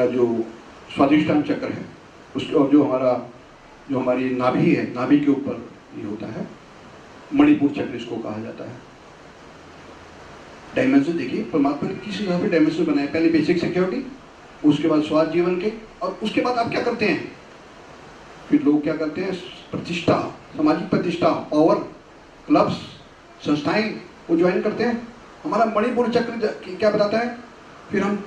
जो स्वादिष्टान चक्र है, उसके, और जो हमारी नाभि है, नाभि के ऊपर ये होता है मणिपुर चक्र, इसको कहा जाता है। डायमेंशन देखिए, परमात्मा ने किस हिसाब से डायमेंशन बनाए। पहले बेसिक सिक्योरिटी, उसके बाद स्वास्थ्य जीवन के, और उसके बाद आप क्या करते हैं? फिर लोग क्या करते हैं? प्रतिष्ठा, सामाजिक प्रतिष्ठा, पावर, क्लब्स, संस्थाएं वो ज्वाइन करते हैं। हमारा मणिपुर चक्र क्या बताता है? फिर हम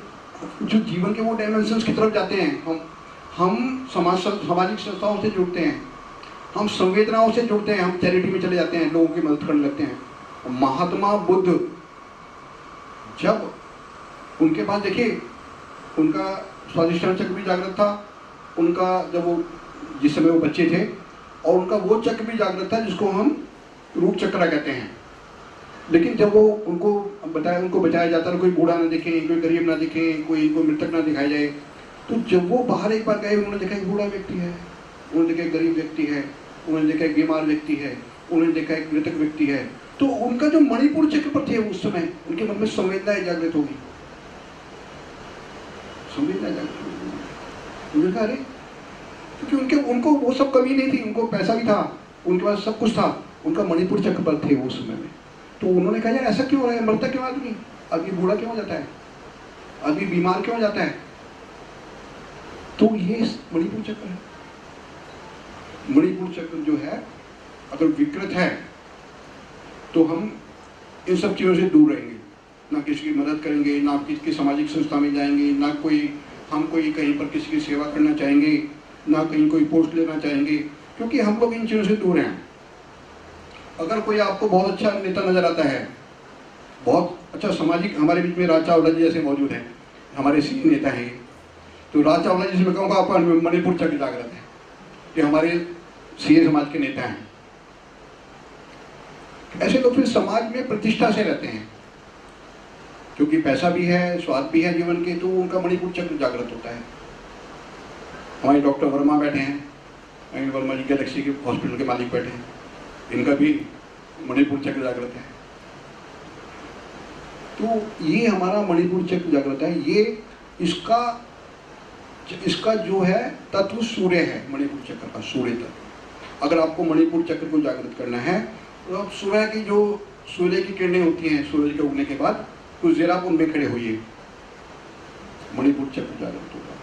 जो जीवन के वो डायमेंशंस की तरफ जाते हैं। हम सामाजिक संस्थाओं से जुड़ते हैं, हम संवेदनाओं से जुड़ते हैं, हम चैरिटी में चले जाते हैं, लोगों की मदद करने लगते हैं। महात्मा बुद्ध, जब उनके पास देखिए, उनका स्वादिष्टान चक्र भी जागृत था, उनका जब वो जिस समय वो बच्चे थे, और उनका वो चक्र भी जागृत था जिसको हम रूप चक्र कहते हैं। लेकिन जब वो उनको बचाया जाता है, कोई बूढ़ा ना दिखे, कोई गरीब ना दिखे, कोई मृतक ना दिखाया जाए, तो जब वो बाहर एक बार गए, उन्होंने देखा एक बूढ़ा व्यक्ति है, उन्होंने देखा एक गरीब व्यक्ति है, उन्होंने देखा एक बीमार व्यक्ति है, उन्होंने देखा एक मृतक व्यक्ति है, तो उनका जो मणिपुर चक्र पर थे उस समय, उनके मन में संवेदनाएं जागृत होगी, संवेदनाएं जागृत होगी। उन्होंने कहा अरे, क्योंकि उनको वो सब कमी नहीं थी, उनको पैसा भी था, उनके पास सब कुछ था, उनका मणिपुर चक्र पर थे उस समय में। तो उन्होंने कहा यार ऐसा क्यों हो रहा है? मरता क्यों आदमी? आदमी बूढ़ा क्यों हो जाता है? आदमी बीमार क्यों हो जाता है? तो ये मणिपुर चक्र है। मणिपुर चक्र जो है, अगर विकृत है तो हम इन सब चीज़ों से दूर रहेंगे, ना किसी की मदद करेंगे, ना किसी सामाजिक संस्था में जाएंगे, ना हम कोई कहीं पर किसी की सेवा करना चाहेंगे, ना कहीं कोई पोस्ट लेना चाहेंगे, क्योंकि हम लोग इन चीज़ों से दूर हैं। अगर कोई आपको बहुत अच्छा नेता नजर आता है, बहुत अच्छा सामाजिक, हमारे बीच में राज चावला जी जैसे मौजूद हैं, हमारे सीनियर नेता हैं, तो राज चावला जी से मैं कहूँगा आपका मणिपुर चक्र जागृत है, ये हमारे सीए समाज के नेता हैं। ऐसे लोग फिर समाज में प्रतिष्ठा से रहते हैं, क्योंकि पैसा भी है, स्वाद भी है जीवन के, तो उनका मणिपुर चक्र जागृत होता है। हमारे डॉक्टर वर्मा बैठे हैं, वर्मा जी गैलेक्सी के हॉस्पिटल के मालिक बैठे हैं, इनका भी मणिपुर चक्र जागृत है। तो ये हमारा मणिपुर चक्र जागृत है। ये इसका जो है तत्व सूर्य है, मणिपुर चक्र का सूर्य तत्व। अगर आपको मणिपुर चक्र को जागृत करना है तो आप सूर्य की जो सूर्य की किरणें होती हैं, सूर्य के उगने के बाद कुछ देर आप उनमें खड़े होइए, मणिपुर चक्र जागृत होगा।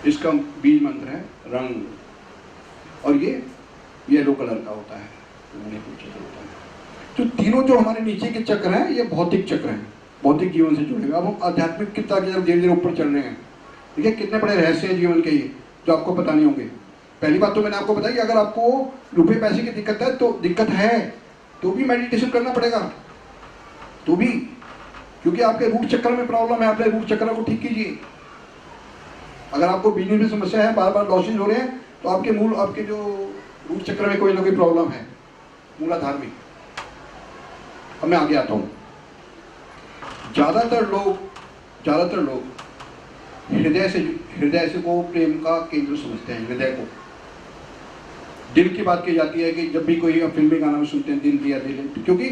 इसका बीज मंत्र है रंग, और ये येलो कलर का होता है, मणिपुर चक्र होता है। तो तीनों जो हमारे नीचे के चक्र हैं, ये भौतिक चक्र हैं, भौतिक जीवन से जुड़े हुए। अब हम आध्यात्मिक कितना की तरफ धीरे धीरे ऊपर चल रहे हैं। देखिए कितने बड़े रहस्य हैं जीवन के ये, जो आपको पता नहीं होंगे। पहली बात तो मैंने आपको बताई कि अगर आपको रुपये पैसे की दिक्कत है, तो दिक्कत है तो भी मेडिटेशन करना पड़ेगा, तो भी, क्योंकि आपके रूट चक्र में प्रॉब्लम है, अपने रूट चक्र को ठीक कीजिए। अगर आपको बिजनेस में समस्या है, बार बार लॉसेज हो रहे हैं, तो आपके जो रूट चक्र में कोई ना कोई प्रॉब्लम है, मूलाधार में। अब मैं आगे आता हूँ। ज़्यादातर लोग हृदय हृदय से को प्रेम का केंद्र समझते हैं। हृदय को दिल की बात की जाती है कि जब भी कोई आप फिल्मी गाना में सुनते हैं दिल दिया दिल, क्योंकि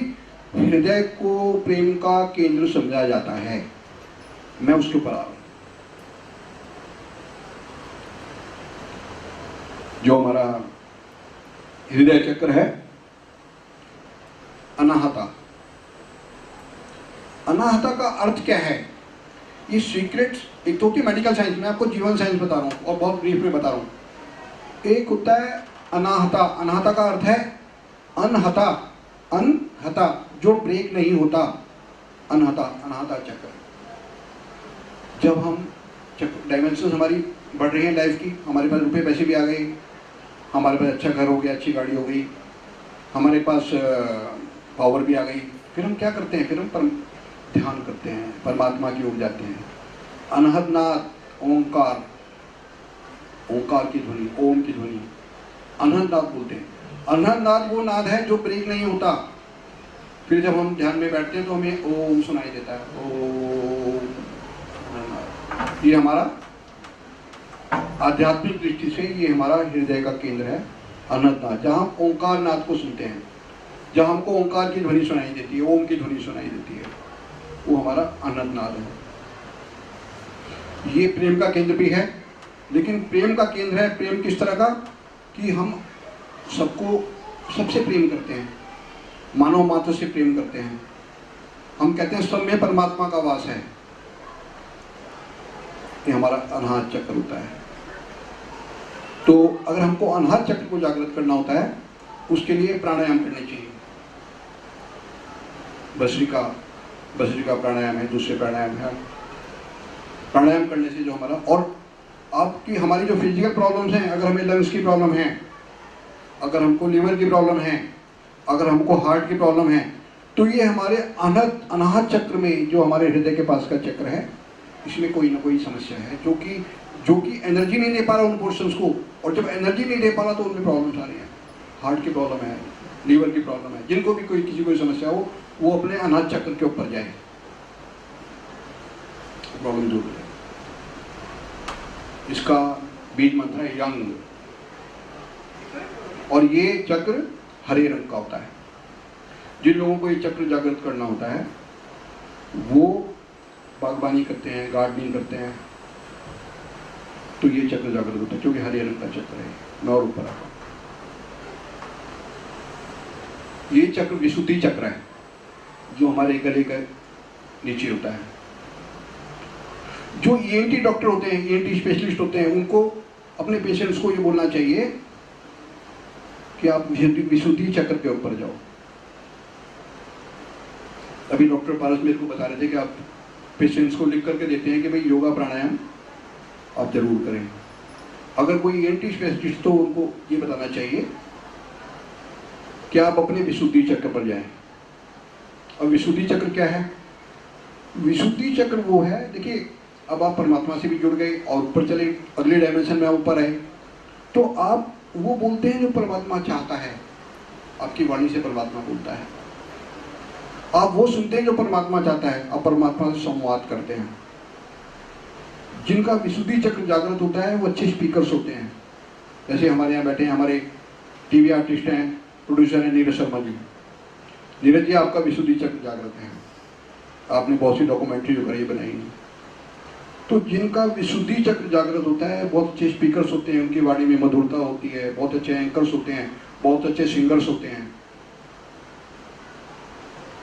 हृदय को प्रेम का केंद्र समझा जाता है। मैं उसके ऊपर आ रहा हूं। जो हमारा हृदय चक्र है, अनाहता। अनाहता का अर्थ क्या है? ये सीक्रेट, एक तो होती है मेडिकल साइंस, मैं आपको जीवन साइंस बता रहा हूं और बहुत ब्रीफ में बता रहा हूं। एक होता है अनाहता। अनाहता का अर्थ है अनहता। अनहता जो ब्रेक नहीं होता, अनहता, अनाहता चक्र। जब हम डायमेंशन हमारी बढ़ रही है लाइफ की, हमारे पास रुपए पैसे भी आ गए, हमारे पास अच्छा घर हो गया, अच्छी गाड़ी हो गई, हमारे पास पावर भी आ गई, फिर हम क्या करते हैं? फिर हम ध्यान करते हैं, परमात्मा की ओर जाते हैं। अनहद नाद, ओंकार, ओंकार की ध्वनि, ओम की ध्वनि, अनहद नाद बोलते हैं। अनहद नाद वो नाद है जो ब्रेक नहीं होता। फिर जब हम ध्यान में बैठते हैं तो हमें ओम सुनाई देता है। ओम, ये हमारा आध्यात्मिक दृष्टि से ये हमारा हृदय का केंद्र है, अनहद नाद, जहाँ हम ओंकार नाद को सुनते हैं, जहाँ हमको ओंकार की ध्वनि सुनाई देती है, ओम की ध्वनि सुनाई देती है, वो हमारा अनहद नाद है। ये प्रेम का केंद्र भी है, लेकिन प्रेम का केंद्र है प्रेम किस तरह का कि हम सबको, सबसे प्रेम करते हैं, मानव मात्र से प्रेम करते हैं। हम कहते हैं सब में परमात्मा का वास है। ये हमारा अनाहत चक्र होता है। तो अगर हमको अनाहत चक्र को जागृत करना होता है, उसके लिए प्राणायाम करने चाहिए। भस्त्रिका प्राणायाम है, दूसरे प्राणायाम है। प्राणायाम करने से जो हमारा, और आपकी हमारी जो फिजिकल प्रॉब्लम्स हैं, अगर हमें लंग्स की प्रॉब्लम है, अगर हमको लीवर की प्रॉब्लम है, अगर हमको हार्ट की प्रॉब्लम है, तो ये हमारे अनाहत चक्र में, जो हमारे हृदय के पास का चक्र है, इसमें कोई ना कोई समस्या है, जो कि एनर्जी नहीं दे पा रहा उन पोर्शंस को, और जब एनर्जी नहीं दे पा रहा तो उनमें प्रॉब्लम्स आ रही हैं। हार्ट की प्रॉब्लम है, लीवर की प्रॉब्लम है, जिनको भी किसी कोई समस्या हो, वो अपने अनाहत चक्र के ऊपर जाए, प्रॉब्लम दूर हो जाए। इसका बीज मंत्र है यंग, और ये चक्र हरे रंग का होता है। जिन लोगों को ये चक्र जागृत करना होता है, वो बागबानी करते हैं, गार्डनिंग करते हैं, तो ये चक्र जागृत होता है, क्योंकि हरे रंग का चक्र है। मैं और ऊपर आता हूं। ये चक्र विशुद्धि चक्र है, जो हमारे गले का नीचे होता है। जो ईएनटी डॉक्टर होते हैं, ईएनटी स्पेशलिस्ट होते हैं, उनको अपने पेशेंट्स को ये बोलना चाहिए कि आप विशुद्धि चक्र के ऊपर जाओ। अभी डॉक्टर पारस मेरे को बता रहे थे कि आप पेशेंट्स को लिख करके देते हैं कि भाई योगा प्राणायाम आप जरूर करें। अगर कोई ईएनटी स्पेशलिस्ट, तो उनको ये बताना चाहिए कि आप अपने विशुद्धि चक्र पर जाएं। और विशुद्धि चक्र क्या है? विशुद्धि चक्र वो है, देखिए, अब आप परमात्मा से भी जुड़ गए और ऊपर चले, अगले डायमेंशन में आप ऊपर आए, तो आप वो बोलते हैं जो परमात्मा चाहता है। आपकी वाणी से परमात्मा बोलता है, आप वो सुनते हैं जो परमात्मा चाहता है, आप परमात्मा से संवाद करते हैं। जिनका विशुद्धि चक्र जागृत होता है, वो अच्छे स्पीकर्स होते हैं। जैसे हमारे यहाँ बैठे हैं, हमारे टीवी आर्टिस्ट हैं, प्रोड्यूसर हैं, नीरज शर्मा जी। नीरज जी, आपका विशुद्धि चक्र जागृत है, आपने बहुत सी डॉक्यूमेंट्री वगैरह बनाई है। तो जिनका विशुद्धि चक्र जागृत होता है, बहुत अच्छे स्पीकर्स होते हैं, उनकी वाणी में मधुरता होती है, बहुत अच्छे एंकर्स होते हैं, बहुत अच्छे सिंगर्स होते हैं।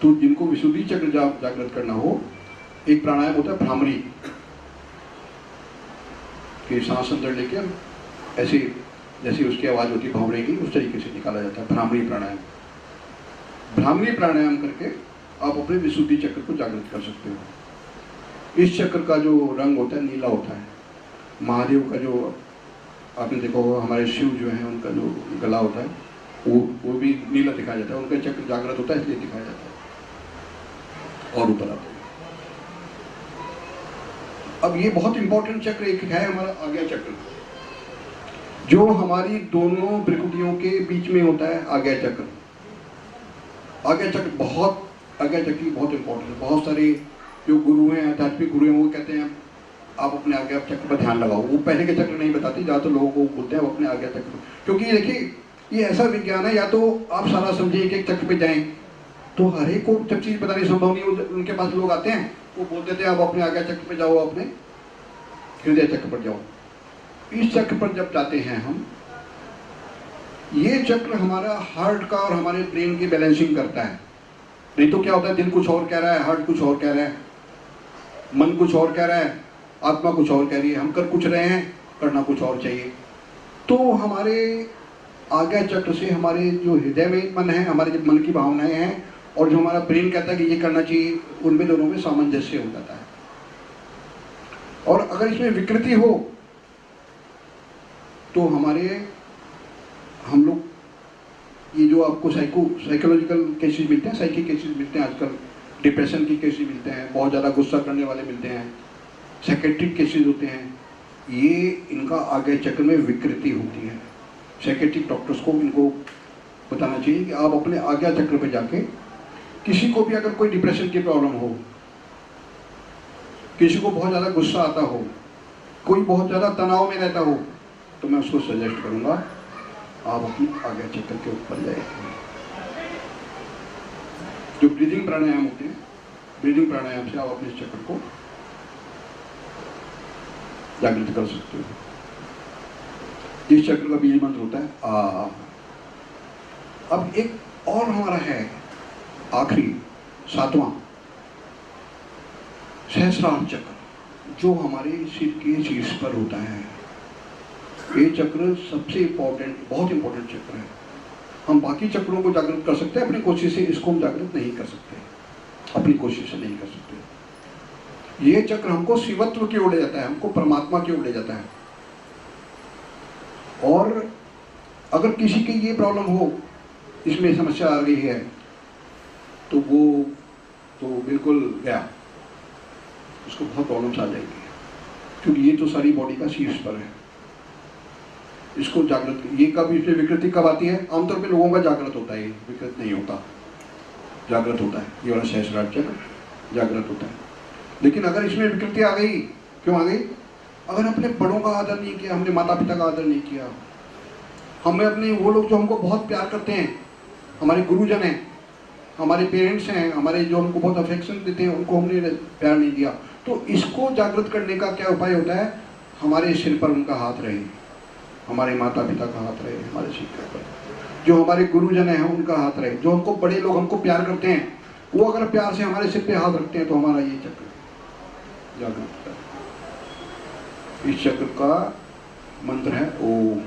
तो जिनको विशुद्धि चक्र जागृत करना हो, एक प्राणायाम होता है भ्रामरी, कि सांस अंदर लेके ऐसे, जैसे उसकी आवाज होती है भंवरे की, उस तरीके से निकाला जाता है भ्रामरी प्राणायाम। भ्रामरी प्राणायाम करके आप अपने विशुद्धि चक्र को जागृत कर सकते हो। इस चक्र का जो रंग होता है, नीला होता है। महादेव का जो आपने देखा होगा, हमारे शिव जो है, उनका जो गला होता है, वो भी नीला दिखाया जाता है। उनका चक्र जागृत होता है, इसलिए दिखाया जाता है। और ऊपर आते हैं। अब ये बहुत इंपॉर्टेंट चक्र एक है हमारा आज्ञा चक्र, जो हमारी दोनों भ्रुकुटियों के बीच में होता है। आज्ञा चक्र, आज्ञा चक्र बहुत, आज्ञा चक्र बहुत इंपॉर्टेंट है। बहुत सारे जो गुरु हैं, आध्यात्मिक गुरु हैं, वो कहते हैं आप अपने आज्ञा चक्र पर ध्यान लगाओ। वो पहले के चक्र नहीं बताते, ज़्यादातर लोगों को बोलते हैं वो अपने आज्ञा चक्र, क्योंकि ये देखिए ये ऐसा विज्ञान है, या तो आप सारा समझिए एक एक चक्र पे जाएं, तो हर एक को सब चीज़ बतानी संभव नहीं। उनके पास लोग आते हैं, वो बोल देते हैं आप अपने आज्ञा चक्र पे जाओ, अपने हृदय चक्र पर जाओ। इस चक्र पर जब जाते हैं हम, ये चक्र हमारा हार्ट का और हमारे ब्रेन की बैलेंसिंग करता है। नहीं तो क्या होता है, दिल कुछ और कह रहा है, हार्ट कुछ और कह रहा है, मन कुछ और कह रहा है, आत्मा कुछ और कह रही है, हम कर कुछ रहे हैं, करना कुछ और चाहिए। तो हमारे आज्ञा चक्र से हमारे जो हृदय में मन है, हमारे जो मन की भावनाएं हैं, और जो हमारा ब्रेन कहता है कि ये करना चाहिए, उनमें दोनों में सामंजस्य हो जाता है। और अगर इसमें विकृति हो तो हम लोग ये जो आपको साइकोलॉजिकल केसेस मिलते हैं, साइकिक केसेस मिलते हैं आजकल, डिप्रेशन के केसेस मिलते हैं, बहुत ज़्यादा गुस्सा करने वाले मिलते हैं, साइकेट्रिक केसेस होते हैं, ये इनका आज्ञा चक्र में विकृति होती है। साइकेट्रिक डॉक्टर्स को इनको बताना चाहिए कि आप अपने आज्ञा चक्र पे जाके, किसी को भी अगर कोई डिप्रेशन की प्रॉब्लम हो, किसी को बहुत ज़्यादा गुस्सा आता हो, कोई बहुत ज़्यादा तनाव में रहता हो, तो मैं उसको सजेस्ट करूँगा आप अपनी आज्ञा चक्र के ऊपर जाइए। जो ब्रीदिंग प्राणायाम होते हैं, ब्रीदिंग प्राणायाम से आप अपने चक्र को जागृत कर सकते हो। इस चक्र का बीज मंत्र होता है आ। अब एक और हमारा है आखिरी 7वां सहस्रार चक्र, जो हमारे सिर के शीर्ष पर होता है। ये चक्र सबसे इम्पोर्टेंट, बहुत इंपॉर्टेंट चक्र है। हम बाकी चक्रों को जागृत कर सकते हैं, अपनी कोशिश से इसको हम जागृत नहीं कर सकते, अपनी कोशिश से नहीं कर सकते। ये चक्र हमको शिवत्व की ओर ले जाता है, हमको परमात्मा की ओर ले जाता है। और अगर किसी की ये प्रॉब्लम हो, इसमें समस्या आ गई है, तो वो तो बिल्कुल गया, उसको बहुत प्रॉब्लम्स आ जाएगी, क्योंकि ये तो सारी बॉडी का शीर्ष पर है। इसको जागृत, ये कब, इसमें विकृति कब आती है? आमतौर पे लोगों का जागृत होता है, ये विकृत नहीं होता, जागृत होता है। ये वाला सहस्रार चक्र जागृत होता है। लेकिन अगर इसमें विकृति आ गई, क्यों आ गई? अगर अपने बड़ों का आदर नहीं किया, हमने माता पिता का आदर नहीं किया, हमें अपने वो लोग जो हमको बहुत प्यार करते हैं, हमारे गुरुजन हैं, हमारे पेरेंट्स हैं, हमारे जो हमको बहुत अफेक्शन देते हैं, उनको हमने प्यार नहीं दिया, तो इसको जागृत करने का क्या उपाय होता है? हमारे सिर पर उनका हाथ रहे, हमारे माता पिता का हाथ रहे, हमारे सिर पर जो हमारे गुरुजन हैं उनका हाथ रहे, जो हमको बड़े लोग हमको प्यार करते हैं, वो अगर प्यार से हमारे सिर पे हाथ रखते हैं, तो हमारा ये चक्र जागृत होता है। इस चक्र का मंत्र है ओम।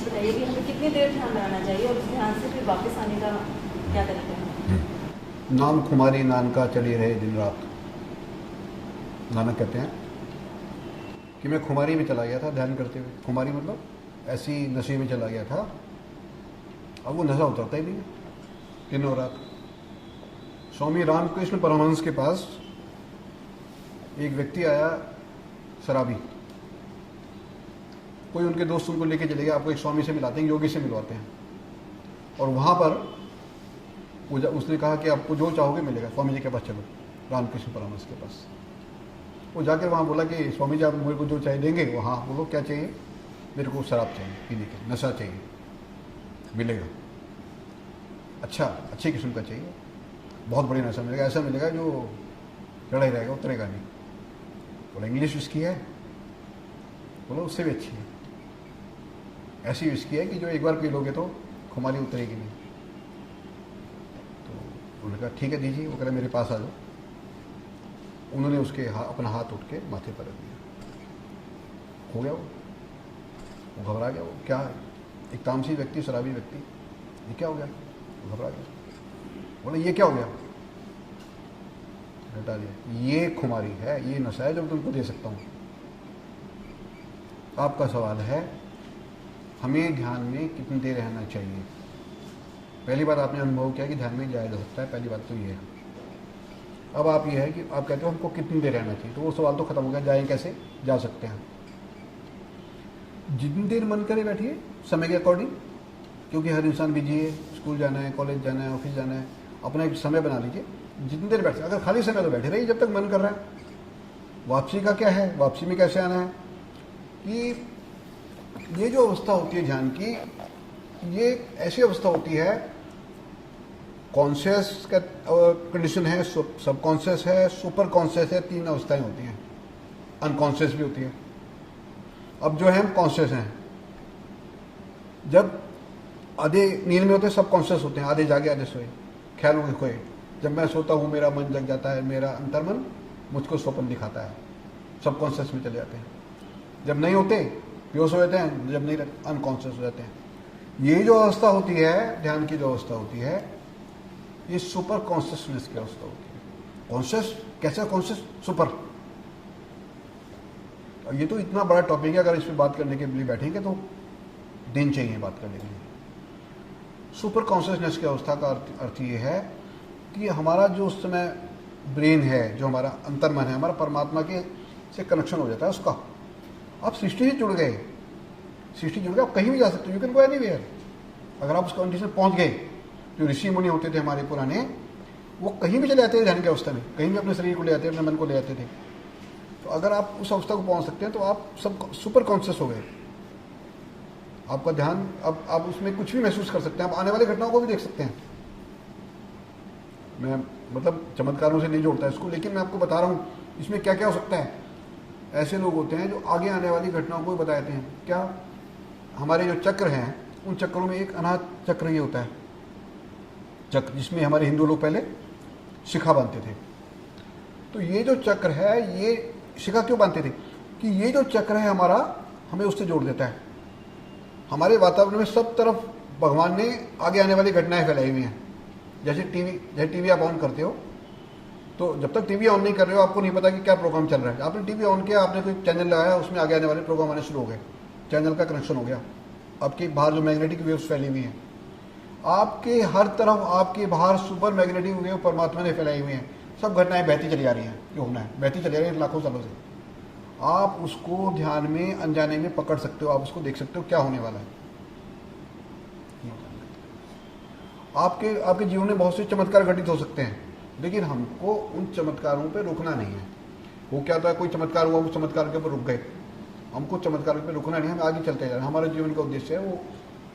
बताइए कि हमें कितनी देर ध्यान लगाना चाहिए और उस ध्यान से फिर वापस आने का क्या तरीका है? नाम खुमारी नानका चली रहे दिन रात। नानक कहते हैं कि मैं खुमारी में चला गया था ध्यान करते हुए। खुमारी मतलब ऐसी नशे में चला गया था, अब वो नशा उतरता ही नहीं है दिन और रात। स्वामी रामकृष्ण परमहंस के पास एक व्यक्ति आया, शराबी, कोई उनके दोस्त उनको लेके चले गए, आपको एक स्वामी से मिलाते हैं, योगी से मिलवाते हैं। और वहाँ पर उसने कहा कि आपको जो चाहोगे मिलेगा, स्वामी जी के पास चलो, रामकृष्ण परमहंस के पास। वो जाकर वहाँ बोला कि स्वामी जी आप मेरे को जो चाहिए देंगे? वो हाँ। बोलो क्या चाहिए? मेरे को शराब चाहिए पीने की, नशा चाहिए, मिलेगा। अच्छा, अच्छे किस्म का चाहिए, बहुत बड़ी नशा मिलेगा, ऐसा मिलेगा जो लड़ा ही रहेगा, उतरेगा नहीं। बोला इंग्लिश विस्की है? बोलो उससे भी अच्छी है, ऐसी विस्की है कि जो एक बार पी लोगे तो खुमारी उतरेगी नहीं। तो उन्होंने कहा ठीक है दीजिए। वो कह रहे मेरे पास आ जाओ। उन्होंने उसके अपना हाथ उठ के माथे पर रख दिया। हो गया वो घबरा गया। वो क्या है? एक तामसी व्यक्ति, शराबी व्यक्ति, ये क्या हो गया? वो घबरा गया। बोले ये क्या हो गया? हटा दिया। ये खुमारी है, ये नशा है जो मैं तुमको दे सकता हूँ। आपका सवाल है हमें ध्यान में कितनी देर रहना चाहिए। पहली बात आपने अनुभव किया कि ध्यान में जाया जा सकता है, पहली बात तो ये है। अब आप ये है कि आप कहते हो हमको कितनी देर रहना चाहिए, तो वो सवाल तो खत्म हो गया, जाएं कैसे, जा सकते हैं। जितनी देर मन करे बैठिए समय के अकॉर्डिंग, क्योंकि हर इंसान बिजी है, स्कूल जाना है, कॉलेज जाना है, ऑफिस जाना है, अपना एक समय बना लीजिए जितनी देर बैठे। अगर खाली समय तो बैठे रहिए जब तक मन कर रहा है। वापसी का क्या है, वापसी में कैसे आना है कि ये जो अवस्था होती है ध्यान की, ये ऐसी अवस्था होती है, कॉन्शियस का कंडीशन है, सब कॉन्शियस है, सुपर कॉन्शियस है, 3 अवस्थाएं होती हैं, अनकॉन्शियस भी होती है। अब जो है हम कॉन्शियस हैं, जब आधे नींद में होते हैं सब कॉन्शियस होते हैं, आधे जागे आधे सोए, ख्यालों में खोए। जब मैं सोता हूँ मेरा मन जग जाता है, मेरा अंतर्मन मुझको स्वप्न दिखाता है, सब कॉन्शियस में चले जाते हैं। जब नहीं होते बेहोश हो जाते हैं, जब नहीं रहते अनकॉन्शियस हो जाते हैं। ये जो अवस्था होती है ध्यान की, जो अवस्था होती है, ये सुपर कॉन्शियसनेस की अवस्था होती है। कॉन्शियस कैसा, कॉन्शियस सुपर। ये तो इतना बड़ा टॉपिक है, अगर इस पर बात करने के लिए बैठेंगे तो दिन चाहिए बात करने के लिए। सुपर कॉन्शियसनेस की अवस्था का अर्थ ये है कि हमारा जो उस समय ब्रेन है, जो हमारा अंतर्मन है, हमारा परमात्मा के से कनेक्शन हो जाता है उसका। आप सृष्टि से जुड़ गए, सृष्टि जुड़ गए, आप कहीं भी जा सकते हो, यू कैन गो एनीवेयर। अगर आप उस कंडीशन पहुंच गए, जो ऋषि मुनि होते थे हमारे पुराने, वो कहीं भी चले जाते थे ध्यान की अवस्था में, कहीं भी अपने शरीर को ले जाते, अपने मन को ले जाते थे। तो अगर आप उस अवस्था को पहुंच सकते हैं तो आप सब सुपर कॉन्शियस हो गए। आपका ध्यान, अब आप उसमें कुछ भी महसूस कर सकते हैं, आप आने वाली घटनाओं को भी देख सकते हैं। मैं मतलब चमत्कारों से नहीं जोड़ता इसको, लेकिन मैं आपको बता रहा हूँ इसमें क्या क्या हो सकता है। ऐसे लोग होते हैं जो आगे आने वाली घटनाओं को भी बताते हैं। क्या, हमारे जो चक्र हैं उन चक्रों में एक अनाहत चक्र ये होता है, चक्र जिसमें हमारे हिंदू लोग पहले शिखा बांधते थे। तो ये जो चक्र है, ये शिखा क्यों बांधते थे कि ये जो चक्र है हमारा, हमें उससे जोड़ देता है। हमारे वातावरण में सब तरफ भगवान ने आगे आने वाली घटनाएं फैलाई हुई हैं। जैसे टीवी आप ऑन करते हो, तो जब तक टीवी ऑन नहीं कर रहे हो आपको नहीं पता कि क्या प्रोग्राम चल रहा है। आपने टीवी ऑन किया, आपने कोई चैनल लगाया, उसमें आगे आने वाले प्रोग्राम आने शुरू हो गए, चैनल का कनेक्शन हो गया। आपके बाहर जो मैग्नेटिक वेव्स फैली हुई हैं, आपके हर तरफ आपके बाहर सुपर मैग्नेटिक वेव परमात्मा ने फैलाई हुई हैं। सब घटनाएं बहती चली जा रही हैं, जो होना है बहती चली जा रही है लाखों सालों से। आप उसको ध्यान में अनजाने में पकड़ सकते हो, आप उसको देख सकते हो क्या होने वाला है। आपके जीवन में बहुत से चमत्कार घटित हो सकते हैं, लेकिन हमको उन चमत्कारों पे रुकना नहीं है। वो क्या था, कोई चमत्कार हुआ, उस चमत्कार के ऊपर रुक गए। हमको चमत्कार पे रुकना नहीं है, हमें आगे चलते जाना। हमारे जीवन का उद्देश्य है वो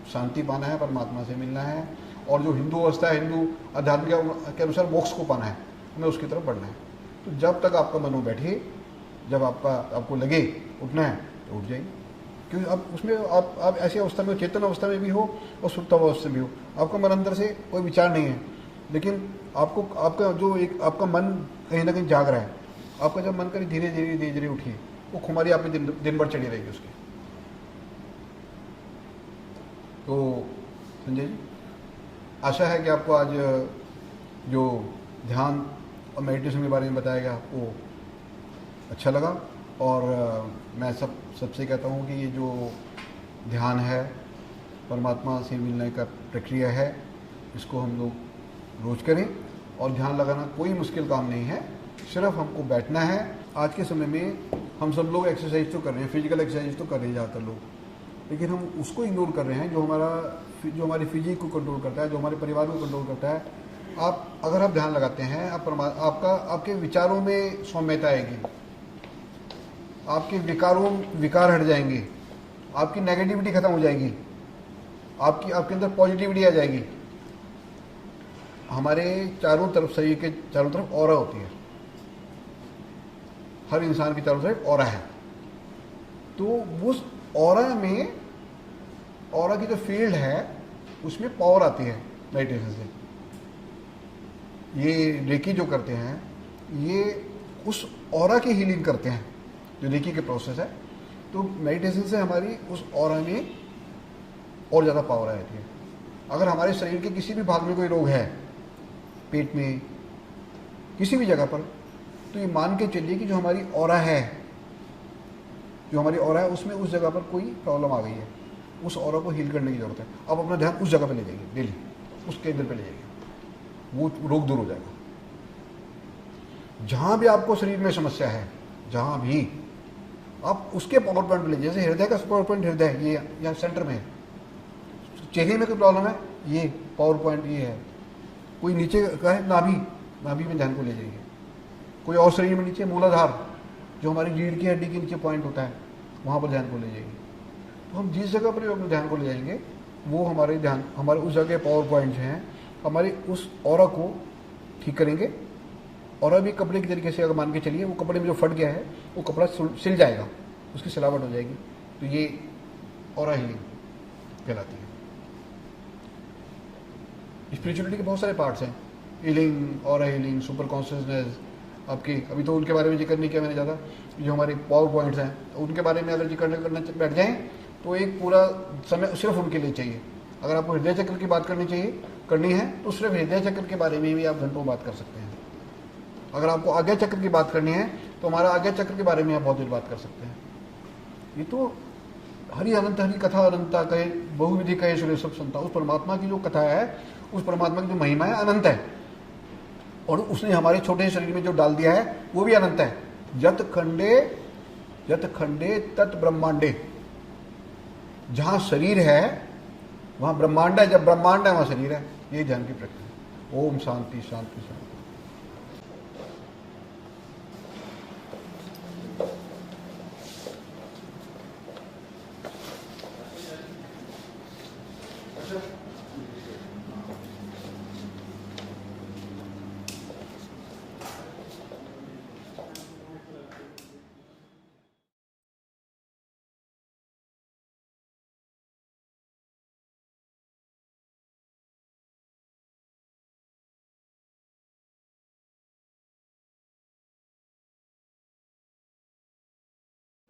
शांति पाना है, परमात्मा से मिलना है, और जो हिंदू अवस्था है, हिंदू अध्यात्म के अनुसार मोक्ष को पाना है, हमें उसकी तरफ बढ़ना है। तो जब तक आपका मन बैठे, जब आपको लगे उठना है तो उठ जाइए, क्योंकि अब उसमें आप ऐसी अवस्था में, चेतन अवस्था में भी हो और सुप्त अवस्था में भी हो, आपका मन अंदर से कोई विचार नहीं है, लेकिन आपका जो एक आपका मन कहीं ना कहीं जाग रहा है। आपका जब मन करे धीरे धीरे उठिए, वो खुमारी आप में दिन भर चढ़ी रहेगी उसकी। तो संजय जी, आशा है कि आपको आज जो ध्यान और मेडिटेशन के बारे में बताया गया आपको अच्छा लगा। और मैं सबसे कहता हूँ कि ये जो ध्यान है, परमात्मा से मिलने का प्रक्रिया है, इसको हम लोग रोज करें। और ध्यान लगाना कोई मुश्किल काम नहीं है, सिर्फ हमको बैठना है। आज के समय में हम सब लोग एक्सरसाइज तो कर रहे हैं, फिजिकल एक्सरसाइज तो कर रहे हैं ज़्यादातर लोग, लेकिन हम उसको इग्नोर कर रहे हैं जो हमारी फिजिक को कंट्रोल करता है, जो हमारे परिवार को कंट्रोल करता है। अगर आप ध्यान लगाते हैं, आपके विचारों में सौम्यता आएगी, आपके विकार हट जाएंगे, आपकी नेगेटिविटी खत्म हो जाएगी, आपके अंदर पॉजिटिविटी आ जाएगी। हमारे चारों तरफ, शरीर के चारों तरफ ऑरा होती है, हर इंसान के चारों तरफ ऑरा है। तो उस ऑरा में, ऑरा की जो फील्ड है उसमें पावर आती है मेडिटेशन से। ये रेकी जो करते हैं, ये उस ऑरा की हीलिंग करते हैं, जो रेकी के प्रोसेस है। तो मेडिटेशन से हमारी उस ऑरा में और ज़्यादा पावर आ जाती है। अगर हमारे शरीर के किसी भी भाग में कोई रोग है, पेट में, किसी भी जगह पर, तो ये मान के चलिए कि जो हमारी ऑरा है, उसमें उस जगह पर कोई प्रॉब्लम आ गई है, उस ऑरा को हील करने की जरूरत है। आप अपना ध्यान उस जगह पे ले जाइए, डेली उस केंद्र पे ले जाइए, वो रोग दूर हो जाएगा। जहाँ भी आपको शरीर में समस्या है, जहाँ भी आप उसके पावर पॉइंट ले, जैसे हृदय का पावर पॉइंट हृदय ये यहाँ सेंटर में है, चेहरे में कोई प्रॉब्लम है ये पावर पॉइंट ये है, कोई नीचे का है नाभि, नाभि में ध्यान को ले जाइए, कोई और शरीर में नीचे मूलाधार जो हमारी रीढ़ की हड्डी के नीचे पॉइंट होता है वहाँ पर ध्यान को ले जाइए। तो हम जिस जगह पर अपने ध्यान को ले जाएंगे वो हमारे ध्यान हमारे उस जगह पावर पॉइंट्स हैं, हमारे उस ऑरा को ठीक करेंगे। और भी कपड़े के तरीके से अगर मान के चलिए वो कपड़े में जो फट गया है वो कपड़ा सिल जाएगा, उसकी सिलावट हो जाएगी, तो ये ऑरा हीलिंग कहलाती है। स्पिरिचुअलिटी के बहुत सारे पार्ट्स हैं, healing, aura healing, super consciousness, आपकी अभी तो उनके बारे में जिक्र नहीं किया मैंने ज़्यादा, जो हमारे पावर पॉइंट्स हैं उनके बारे में अगर जिक्र करना बैठ जाएँ तो एक पूरा समय सिर्फ उनके लिए चाहिए। अगर आपको हृदय चक्र की बात करनी है तो सिर्फ हृदय चक्र के बारे में भी आप घंटों बात कर सकते हैं। अगर आपको आज्ञा चक्र की बात करनी है तो हमारा आज्ञा चक्र के बारे में आप बहुत देर बात कर सकते हैं। ये तो हरि अनंत हरि कथा अनंता कहे बहुविधि कहे सुरे सब संता, उस परमात्मा की जो कथा है, उस परमात्मा की जो महिमा है अनंत है, और उसने हमारे छोटे शरीर में जो डाल दिया है वो भी अनंत है। यत खंडे तत् ब्रह्मांडे, जहाँ शरीर है वहाँ ब्रह्मांड है, जब ब्रह्मांड है वहाँ शरीर है। ये ध्यान की प्रक्रिया। ओम शांति शांति शांति।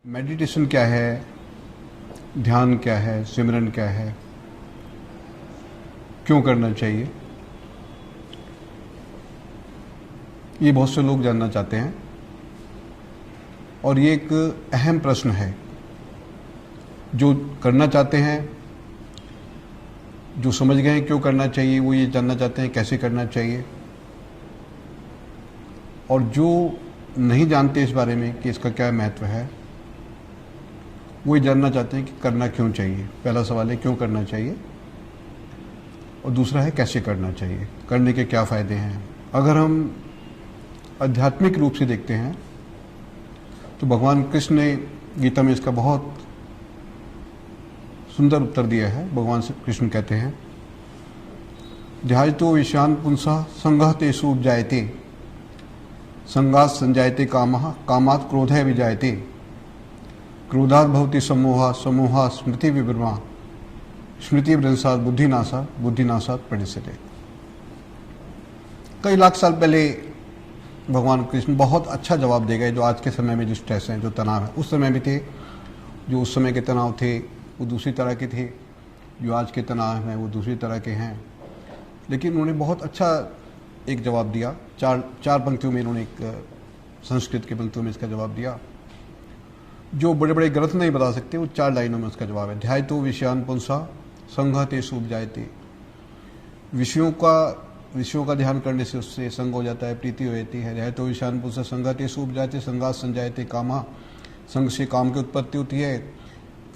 मेडिटेशन क्या है, ध्यान क्या है, सिमरन क्या है, क्यों करना चाहिए, ये बहुत से लोग जानना चाहते हैं। और ये एक अहम प्रश्न है। जो करना चाहते हैं, जो समझ गए हैं क्यों करना चाहिए, वो ये जानना चाहते हैं कैसे करना चाहिए। और जो नहीं जानते इस बारे में कि इसका क्या महत्व है, वो ये जानना चाहते हैं कि करना क्यों चाहिए। पहला सवाल है क्यों करना चाहिए, और दूसरा है कैसे करना चाहिए, करने के क्या फ़ायदे हैं। अगर हम आध्यात्मिक रूप से देखते हैं तो भगवान कृष्ण ने गीता में इसका बहुत सुंदर उत्तर दिया है। भगवान कृष्ण कहते हैं, ध्यायतो विषयान पुंसः संगः तेषु उपजायते, संगात् संजायते कामः, कामात् क्रोधः विजायते, क्रोधात् भवति सम्मोहः, सम्मोहात् स्मृति विभ्रमा, स्मृति भ्रंशात् बुद्धिनाशात्, बुद्धिनाशात् प्रणश्यते। कई लाख साल पहले भगवान कृष्ण बहुत अच्छा जवाब दे गए। जो आज के समय में जो स्ट्रेस है, जो तनाव है, उस समय भी थे। जो उस समय के तनाव थे वो दूसरी तरह के थे, जो आज के तनाव हैं वो दूसरी तरह के हैं। लेकिन उन्होंने बहुत अच्छा एक जवाब दिया। चार पंक्तियों में इन्होंने एक संस्कृत की पंक्तियों में इसका जवाब दिया। जो बड़े बड़े ग्रंथ नहीं बता सकते, वो 4 लाइनों में उसका जवाब है। ध्यायतो विषयान पुंसः संगः तेषु उपजायते। विषयों का ध्यान करने से उससे संग हो जाता है, प्रीति हो जाती है। ध्यायतो विषयान पुंसः संगः तेषु उपजायते, संगात् संजायते कामः। संग से काम की उत्पत्ति होती है,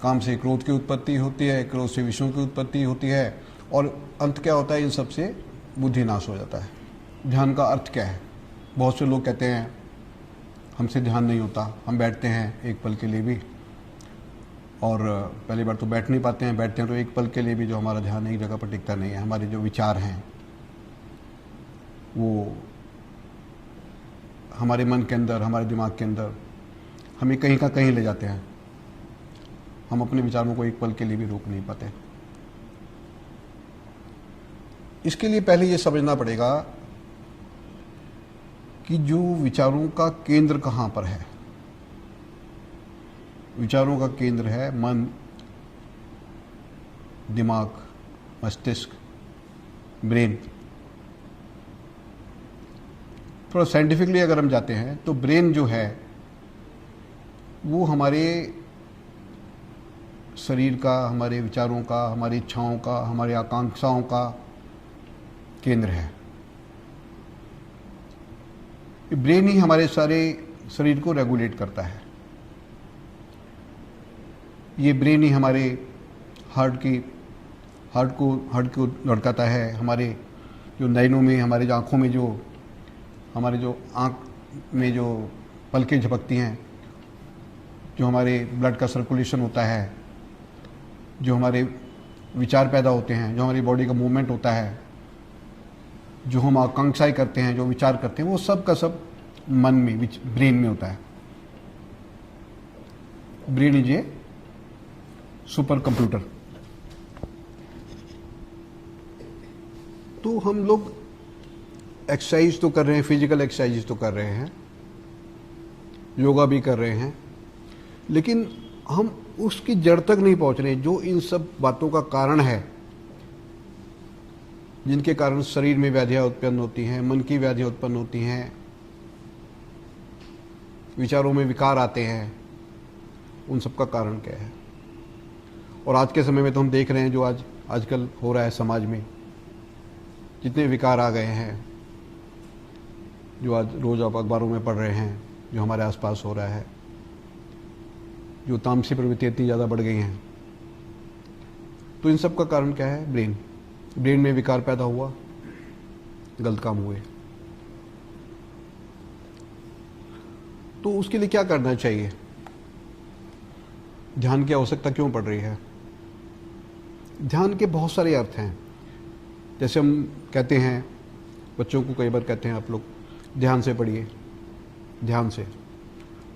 काम से क्रोध की उत्पत्ति होती है, क्रोध से विषयों की उत्पत्ति होती है, और अंत क्या होता है, इन सब से बुद्धि नाश हो जाता है। ध्यान का अर्थ क्या है? बहुत से लोग कहते हैं हमसे ध्यान नहीं होता, हम बैठते हैं एक पल के लिए भी, और पहली बार तो बैठ नहीं पाते हैं, बैठते हैं तो एक पल के लिए भी जो हमारा ध्यान एक जगह पर टिकता नहीं है। हमारे जो विचार हैं वो हमारे मन के अंदर, हमारे दिमाग के अंदर हमें कहीं का कहीं ले जाते हैं। हम अपने विचारों को एक पल के लिए भी रोक नहीं पाते। इसके लिए पहले ये समझना पड़ेगा कि जो विचारों का केंद्र कहाँ पर है। विचारों का केंद्र है मन, दिमाग, मस्तिष्क, ब्रेन। थोड़ा साइंटिफिकली अगर हम जाते हैं तो ब्रेन जो है वो हमारे शरीर का, हमारे विचारों का, हमारी इच्छाओं का, हमारी आकांक्षाओं का केंद्र है। ब्रेन ही हमारे सारे शरीर को रेगुलेट करता है। ये ब्रेन ही हमारे हार्ट को धड़काता है, हमारे जो नैनों में, हमारे जो आँखों में, जो हमारे जो आँख में जो पलकें झपकती हैं, जो हमारे ब्लड का सर्कुलेशन होता है, जो हमारे विचार पैदा होते हैं, जो हमारी बॉडी का मूवमेंट होता है, जो हम आकांक्षाएं करते हैं, जो विचार करते हैं, वो सब का सब मन में, ब्रेन में होता है। Brain is a super computer. तो हम लोग एक्सरसाइज तो कर रहे हैं, फिजिकल एक्सरसाइज तो कर रहे हैं, योगा भी कर रहे हैं, लेकिन हम उसकी जड़ तक नहीं पहुंच रहे जो इन सब बातों का कारण है, जिनके कारण शरीर में व्याधियां उत्पन्न होती हैं, मन की व्याधियां उत्पन्न होती हैं, विचारों में विकार आते हैं। उन सब का कारण क्या है? और आज के समय में तो हम देख रहे हैं जो आजकल हो रहा है समाज में, जितने विकार आ गए हैं, जो आज रोज आप अखबारों में पढ़ रहे हैं, जो हमारे आसपास हो रहा है, जो तामसी प्रवृत्ति इतनी ज़्यादा बढ़ गई हैं। तो इन सब का कारण क्या है? ब्रेन में विकार पैदा हुआ, गलत काम हुए। तो उसके लिए क्या करना चाहिए? ध्यान की आवश्यकता क्यों पड़ रही है? ध्यान के बहुत सारे अर्थ हैं। जैसे हम कहते हैं, बच्चों को कई बार कहते हैं आप लोग, ध्यान से पढ़िए, ध्यान से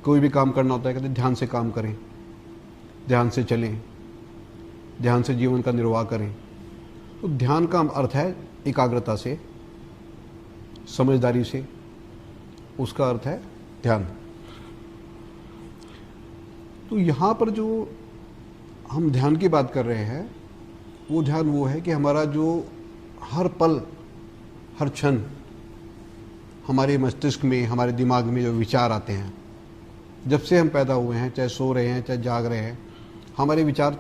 कोई भी काम करना होता है, कहते हैं ध्यान से काम करें, ध्यान से चलें, ध्यान से जीवन का निर्वाह करें। तो ध्यान का अर्थ है एकाग्रता से, समझदारी से, उसका अर्थ है ध्यान। तो यहाँ पर जो हम ध्यान की बात कर रहे हैं, वो ध्यान वो है कि हमारा जो हर पल, हर क्षण हमारे मस्तिष्क में, हमारे दिमाग में जो विचार आते हैं, जब से हम पैदा हुए हैं, चाहे सो रहे हैं चाहे जाग रहे हैं, हमारे विचार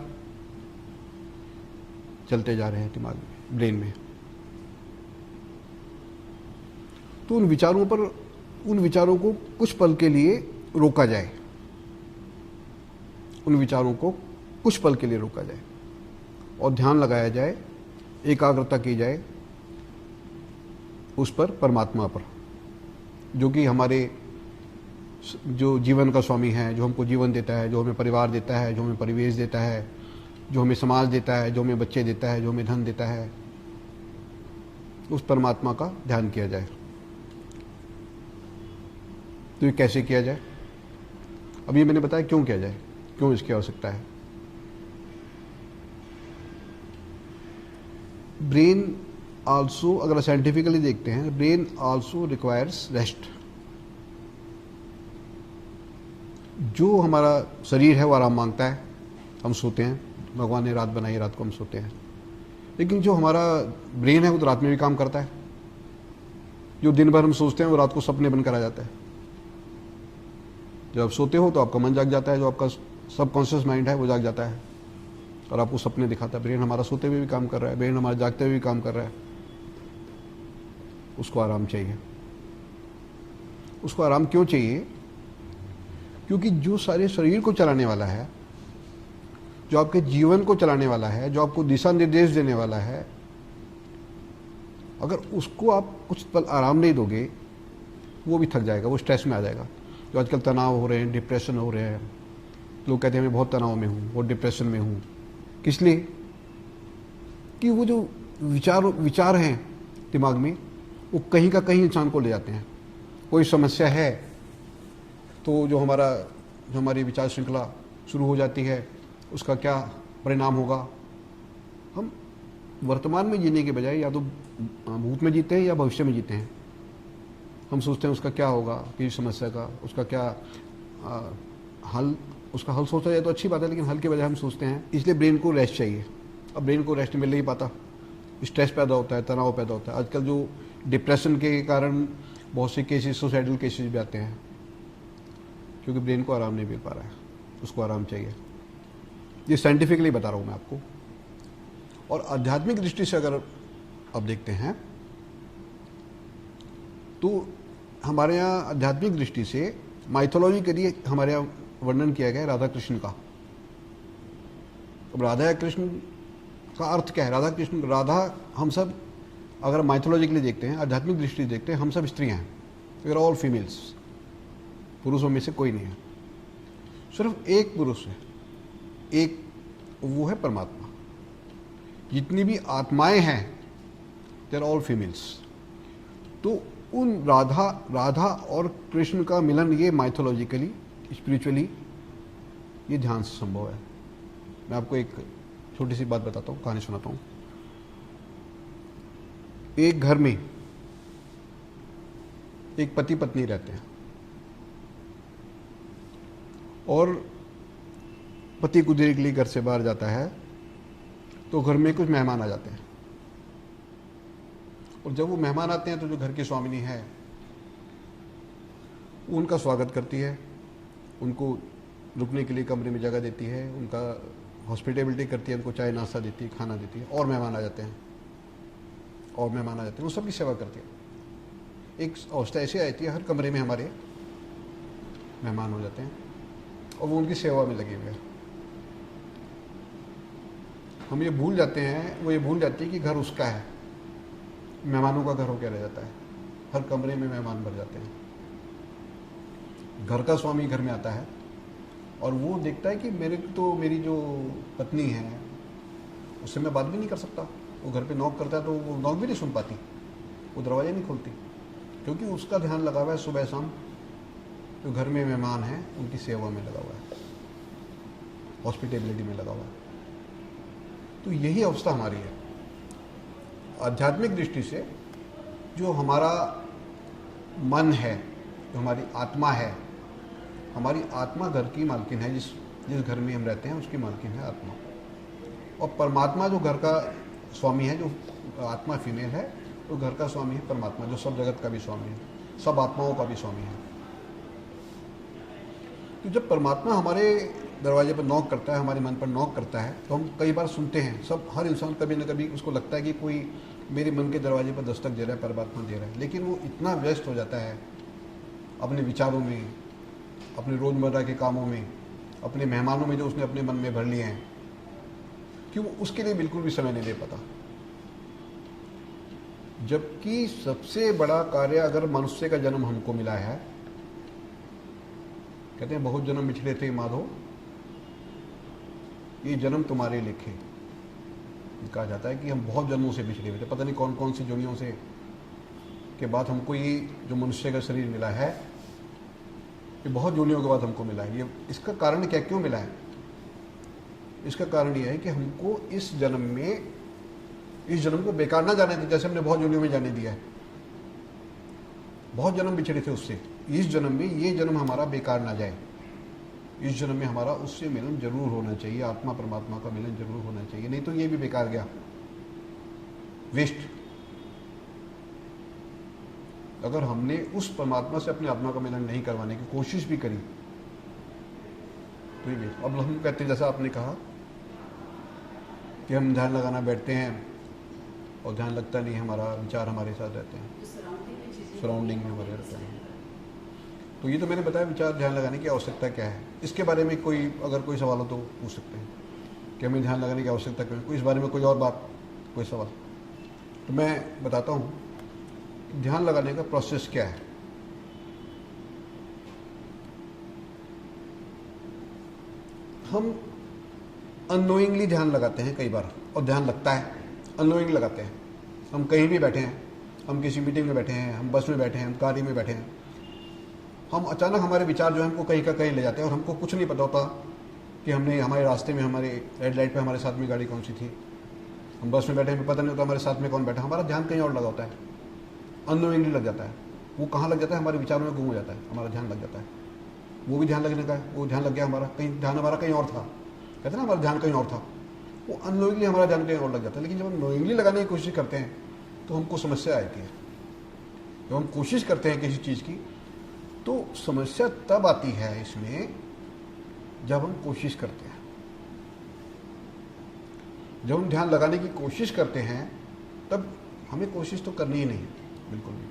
चलते जा रहे हैं दिमाग में, ब्रेन में। तो उन विचारों को कुछ पल के लिए रोका जाए, उन विचारों को कुछ पल के लिए रोका जाए और ध्यान लगाया जाए, एकाग्रता की जाए उस पर, परमात्मा पर, जो कि हमारे जो जीवन का स्वामी है, जो हमको जीवन देता है, जो हमें परिवार देता है, जो हमें परिवेश देता है, जो हमें समाज देता है, जो हमें बच्चे देता है, जो हमें धन देता है, उस परमात्मा का ध्यान किया जाए। तो ये कैसे किया जाए? अब ये मैंने बताया क्यों किया जाए, क्यों इसकी आवश्यकता है। ब्रेन आल्सो, अगर साइंटिफिकली देखते हैं, ब्रेन आल्सो रिक्वायर्स रेस्ट। जो हमारा शरीर है वो आराम मांगता है, हम सोते हैं, भगवान ने रात बनाई, रात को हम सोते हैं। लेकिन जो हमारा ब्रेन है वो तो रात में भी काम करता है। जो दिन भर हम सोचते हैं वो रात को सपने बनकर आ जाता है। जब आप सोते हो तो आपका मन जाग जाता है, जो आपका सबकॉन्शियस माइंड है वो जाग जाता है और आपको सपने दिखाता है। ब्रेन हमारा सोते हुए भी काम कर रहा है, ब्रेन हमारा जागते हुए भी काम कर रहा है। उसको आराम चाहिए। उसको आराम क्यों चाहिए? क्योंकि जो सारे शरीर को चलाने वाला है, जो आपके जीवन को चलाने वाला है, जो आपको दिशा निर्देश देने वाला है, अगर उसको आप कुछ पल आराम नहीं दोगे, वो भी थक जाएगा, वो स्ट्रेस में आ जाएगा। जो आजकल तनाव हो रहे हैं, डिप्रेशन हो रहे हैं, लोग कहते हैं मैं बहुत तनाव में हूँ, बहुत डिप्रेशन में हूँ। किस लिए? कि वो जो विचार हैं दिमाग में, वो कहीं का कहीं इंसान को ले जाते हैं। कोई समस्या है तो जो हमारी विचार श्रृंखला शुरू हो जाती है, उसका क्या परिणाम होगा। हम वर्तमान में जीने के बजाय या तो भूत में जीते हैं या भविष्य में जीते हैं। हम सोचते हैं उसका क्या होगा, किसी समस्या का, उसका क्या हल, उसका हल सोचा जाए तो अच्छी बात है, लेकिन हल के बजाय हम सोचते हैं। इसलिए ब्रेन को रेस्ट चाहिए। अब ब्रेन को रेस्ट मिल नहीं पाता, स्ट्रेस पैदा होता है, तनाव पैदा होता है। आजकल जो डिप्रेशन के कारण बहुत से केसेस, सुसाइडल केसेस भी आते हैं, क्योंकि ब्रेन को आराम नहीं मिल पा रहा है। उसको आराम चाहिए। ये साइंटिफिकली बता रहा हूँ मैं आपको। और आध्यात्मिक दृष्टि से अगर आप देखते हैं तो हमारे यहाँ आध्यात्मिक दृष्टि से माइथोलॉजी के लिए हमारे यहाँ वर्णन किया गया है राधा कृष्ण का। अब राधा या कृष्ण का अर्थ क्या है? राधा कृष्ण, राधा हम सब अगर माइथोलॉजी के लिए देखते हैं, आध्यात्मिक दृष्टि से देखते हैं, हम सब स्त्रियाँ हैं, वी आर ऑल फीमेल्स, पुरुषों में से कोई नहीं है, सिर्फ एक पुरुष है, एक, वो है परमात्मा। जितनी भी आत्माएं हैं दे आर ऑल फीमेल्स। तो उन राधा और कृष्ण का मिलन ये माइथोलॉजिकली, स्पिरिचुअली, ये ध्यान से संभव है। मैं आपको एक छोटी सी बात बताता हूँ, कहानी सुनाता हूँ। एक घर में एक पति पत्नी रहते हैं और पति कुछ देर के लिए घर से बाहर जाता है तो घर में कुछ मेहमान आ जाते हैं। और जब वो मेहमान आते हैं तो जो घर की स्वामिनी है वो उनका स्वागत करती है, उनको रुकने के लिए कमरे में जगह देती है, उनका हॉस्पिटेबिलिटी करती है, उनको चाय नाश्ता देती है, खाना देती है। और मेहमान आ जाते हैं, और मेहमान आ जाते हैं, वो सबकी सेवा करती है। एक अवस्था ऐसी आती है, हर कमरे में हमारे मेहमान हो जाते हैं और वो उनकी सेवा में लगे हुए हैं। हम ये भूल जाते हैं, वो ये भूल जाती है कि घर उसका है, मेहमानों का घर हो क्या रह जाता है। हर कमरे में मेहमान भर जाते हैं। घर का स्वामी घर में आता है और वो देखता है कि मेरी जो पत्नी है उससे मैं बात भी नहीं कर सकता। वो घर पे नॉक करता है तो वो नॉक भी नहीं सुन पाती, वो दरवाजा नहीं खोलती, क्योंकि उसका ध्यान लगा हुआ है सुबह शाम जो घर में मेहमान हैं उनकी सेवा में लगा हुआ है, हॉस्पिटेबिलिटी में लगा हुआ है। तो यही अवस्था हमारी है। आध्यात्मिक दृष्टि से जो हमारा मन है, जो हमारी आत्मा है, हमारी आत्मा घर की मालकिन है। जिस घर में हम रहते हैं उसकी मालकिन है आत्मा। और परमात्मा जो घर का स्वामी है, जो आत्मा फीमेल है, तो घर का स्वामी है परमात्मा, जो सब जगत का भी स्वामी है, सब आत्माओं का भी स्वामी है। तो जब परमात्मा हमारे दरवाजे पर नॉक करता है, हमारे मन पर नॉक करता है, तो हम कई बार सुनते हैं, सब हर इंसान कभी ना कभी उसको लगता है कि कोई मेरे मन के दरवाजे पर दस्तक दे रहा है, परमात्मा दे रहा है। लेकिन वो इतना व्यस्त हो जाता है अपने विचारों में, अपने रोज़मर्रा के कामों में, अपने मेहमानों में जो उसने अपने मन में भर लिए हैं, कि वो उसके लिए बिल्कुल भी समय नहीं दे पाता। जबकि सबसे बड़ा कार्य अगर मनुष्य का जन्म हमको मिला है, कहते हैं बहुत जन्म बिछड़े थे माधो, ये जन्म तुम्हारे लिखे। कहा जाता है कि हम बहुत जन्मों से बिछड़े हुए थे, पता नहीं कौन कौन सी जोनियों से के बाद हमको ये जो मनुष्य का शरीर मिला है, ये बहुत जोनियों के बाद हमको मिला है। ये इसका कारण क्या, क्यों मिला है? इसका कारण यह है कि हमको इस जन्म को बेकार ना जाने दें, जैसे हमने बहुत जोनियों में जाने दिया है। बहुत जन्म बिछड़े थे उससे, इस जन्म में ये जन्म हमारा बेकार ना जाए। इस जन्म में हमारा उससे मिलन जरूर होना चाहिए, आत्मा परमात्मा का मिलन जरूर होना चाहिए, नहीं तो ये भी बेकार गया, वेस्ट। अगर हमने उस परमात्मा से अपने आत्मा का मिलन नहीं करवाने की कोशिश भी करी तो ये वेस्ट। अब हम कहते हैं, जैसा आपने कहा कि हम ध्यान लगाना बैठते हैं और ध्यान लगता नहीं, हमारा विचार हमारे साथ रहते हैं, सराउंडिंग में हमारे रहते हैं। तो ये तो मैंने बताया विचार ध्यान लगाने की आवश्यकता क्या है। इसके बारे में अगर कोई सवाल हो तो पूछ सकते हैं कि हमें ध्यान लगाने की आवश्यकता क्यों है। कोई इस बारे में कोई और बात, कोई सवाल? तो मैं बताता हूँ ध्यान लगाने का प्रोसेस क्या है। हम अननोइंगली ध्यान लगाते हैं कई बार, और ध्यान लगता है, अननोइंगली लगाते हैं। हम कहीं भी बैठे हैं, हम किसी मीटिंग में बैठे हैं, हम बस में बैठे हैं, हम गाड़ी में बैठे हैं, हम अचानक हमारे विचार जो है हमको कहीं का कहीं ले जाते हैं और हमको कुछ नहीं पता होता कि हमने हमारे रास्ते में, हमारे रेड लाइट पे हमारे साथ में गाड़ी कौन सी थी, हम बस में बैठे, हमें पता नहीं होता हमारे साथ में कौन बैठा, हमारा ध्यान कहीं और लगा होता है, अननोइंगली लग जाता है। वो कहाँ लग जाता है? हमारे विचारों में गुम हो जाता है, हमारा ध्यान लग जाता है। वो भी ध्यान लगने का है, वो ध्यान लग गया हमारा, कहीं ध्यान हमारा कहीं और था, कहते हैं ना हमारा ध्यान कहीं और था, वो अननोइंगली हमारा ध्यान कहीं और लग जाता है। लेकिन जब हम नोइंगली लगाने की कोशिश करते हैं तो हमको समस्या आती है। जब हम कोशिश करते हैं किसी चीज़ की तो समस्या तब आती है इसमें जब हम कोशिश करते हैं। जब हम ध्यान लगाने की कोशिश करते हैं तब हमें कोशिश तो करनी ही नहीं है बिल्कुल भी।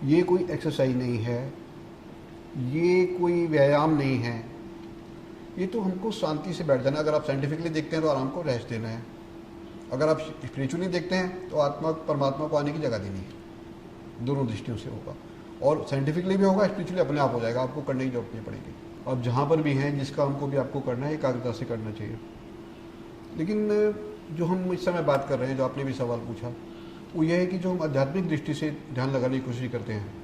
ये कोई एक्सरसाइज नहीं है, ये कोई व्यायाम नहीं है, ये तो हमको शांति से बैठ जाना। अगर आप साइंटिफिकली देखते हैं तो आराम को रेस्ट देना है, अगर आप स्पिरिचुअली देखते हैं तो आत्मा परमात्मा को आने की जगह देनी है। दोनों दृष्टियों से होगा, और साइंटिफिकली भी होगा, स्पिरिचुअली अपने आप हो जाएगा, आपको करने की जरूरत नहीं पड़ेगी। अब जहाँ पर भी हैं जिस काम को भी आपको करना है एकाग्रता से करना चाहिए। लेकिन जो हम इस समय बात कर रहे हैं, जो आपने भी सवाल पूछा, वो ये है कि जो हम आध्यात्मिक दृष्टि से ध्यान लगाने की कोशिश करते हैं,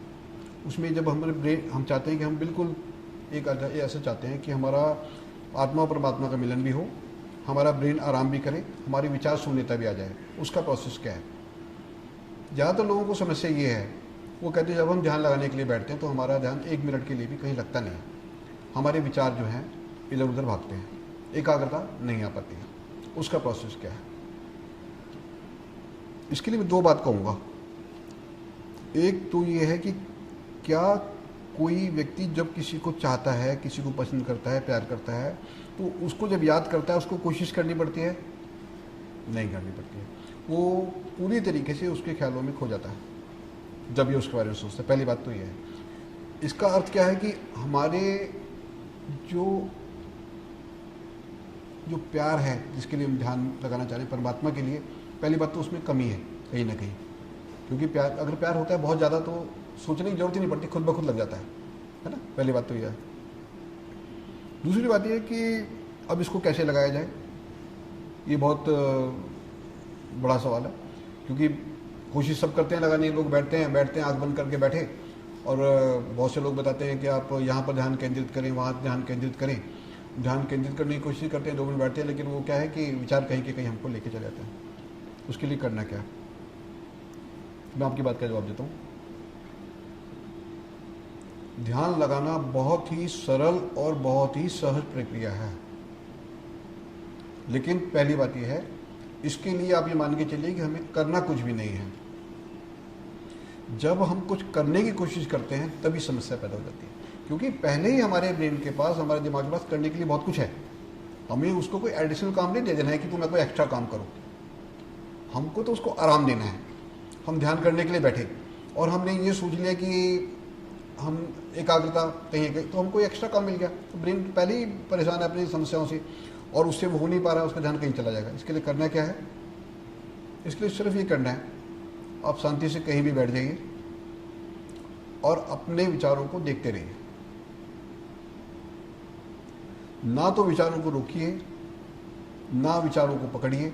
उसमें जब हमारे ब्रेन, हम चाहते हैं कि हम बिल्कुल एक ऐसा चाहते हैं कि हमारा आत्मा और परमात्मा का मिलन भी हो, हमारा ब्रेन आराम भी करे, हमारी विचार शून्यता भी आ जाए। उसका प्रोसेस क्या है? ज़्यादातर लोगों को समस्या ये है, वो कहते हैं जब हम ध्यान लगाने के लिए बैठते हैं तो हमारा ध्यान 1 मिनट के लिए भी कहीं लगता नहीं है, हमारे विचार जो हैं इधर उधर भागते हैं, एकाग्रता नहीं आ पाती है। उसका प्रोसेस क्या है? इसके लिए मैं 2 बात कहूँगा। एक तो ये है कि क्या कोई व्यक्ति जब किसी को चाहता है, किसी को पसंद करता है, प्यार करता है, तो उसको जब याद करता है उसको कोशिश करनी पड़ती है? नहीं करनी पड़ती है, वो पूरी तरीके से उसके ख्यालों में खो जाता है जब ये उसके बारे में सोचता है। पहली बात तो ये है। इसका अर्थ क्या है कि हमारे जो प्यार है जिसके लिए हम ध्यान लगाना चाह रहे हैं परमात्मा के लिए, पहली बात तो उसमें कमी है कहीं ना कहीं, क्योंकि प्यार, अगर प्यार होता है बहुत ज़्यादा तो सोचने की जरूरत ही नहीं पड़ती, खुद ब खुद लग जाता है ना। पहली बात तो यह है। दूसरी बात यह है कि अब इसको कैसे लगाया जाए, ये बहुत बड़ा सवाल है, क्योंकि कोशिश सब करते हैं लगाने, लोग बैठते हैं आंख बंद करके बैठे, और बहुत से लोग बताते हैं कि आप यहाँ पर ध्यान केंद्रित करें, वहाँ ध्यान केंद्रित करें। ध्यान केंद्रित करने की कोशिश करते हैं, 2 मिनट बैठते हैं, लेकिन वो क्या है कि विचार कहीं के कहीं हमको लेके चले जाते हैं। उसके लिए करना क्या है? मैं आपकी बात का जवाब देता हूँ। ध्यान लगाना बहुत ही सरल और बहुत ही सहज प्रक्रिया है, लेकिन पहली बात यह है, इसके लिए आप ये मान के चलिए कि हमें करना कुछ भी नहीं है। जब हम कुछ करने की कोशिश करते हैं तभी समस्या पैदा हो जाती है, क्योंकि पहले ही हमारे ब्रेन के पास, हमारे दिमाग के पास करने के लिए बहुत कुछ है। हमें उसको कोई एडिशनल काम नहीं दे देना है कि मैं कोई एक्स्ट्रा काम करूं, हमको तो उसको आराम देना है। हम ध्यान करने के लिए बैठे और हमने ये सोच लिया कि हम एकाग्रता कहीं तो हमको एक्स्ट्रा काम मिल गया, तो ब्रेन पहले ही परेशान है अपनी समस्याओं से, और उससे वो हो नहीं पा रहा है, उसका ध्यान कहीं चला जाएगा। इसके लिए करना क्या है? इसके लिए सिर्फ ये करना है, आप शांति से कहीं भी बैठ जाइए और अपने विचारों को देखते रहिए। ना तो विचारों को रोकिए, ना विचारों को पकड़िए,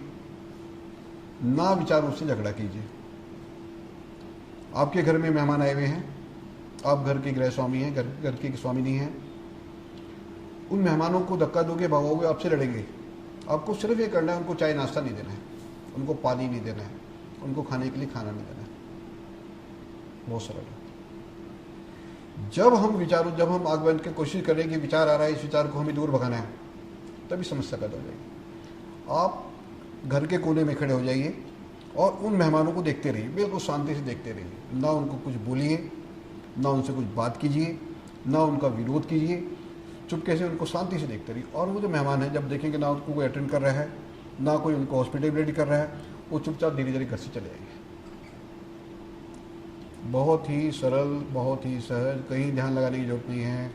ना विचारों से झगड़ा कीजिए। आपके घर में मेहमान आए हुए हैं, आप घर के गृह स्वामी हैं, घर की स्वामिनी हैं, उन मेहमानों को धक्का दोगे, भगाओगे, आपसे लड़ेंगे। आपको सिर्फ ये करना है, उनको चाय नाश्ता नहीं देना है, उनको पानी नहीं देना है, उनको खाने के लिए खाना नहीं देना है। बहुत सरल है। जब हम आग बंद के कोशिश करें कि विचार आ रहा है, इस विचार को हमें दूर भगाना है, तभी समस्या पैदा हो जाएगी। आप घर के कोने में खड़े हो जाइए और उन मेहमानों को देखते रहिए, बिल्कुल शांति से देखते रहिए। ना उनको कुछ बोलिए, ना उनसे कुछ बात कीजिए, ना उनका विरोध कीजिए, चुपके से उनको शांति से देखते रहिए। और वो जो मेहमान है, जब देखेंगे ना उनको कोई अटेंड कर रहा है, ना कोई उनको हॉस्पिटलिटी कर रहा है, वो चुपचाप धीरे धीरे घर से चले जाएंगे। बहुत ही सरल, बहुत ही सहज, कहीं ध्यान लगाने की ज़रूरत नहीं है,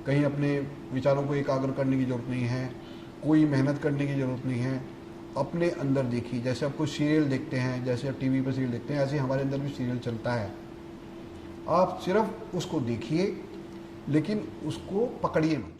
कहीं अपने विचारों को एकाग्र करने की ज़रूरत नहीं है, कोई मेहनत करने की ज़रूरत नहीं है। अपने अंदर देखिए, जैसे आप कोई सीरियल देखते हैं, जैसे आप टीवी पर सीरियल देखते हैं, ऐसे हमारे अंदर भी सीरियल चलता है। आप सिर्फ उसको देखिए, लेकिन उसको पकड़िए मत।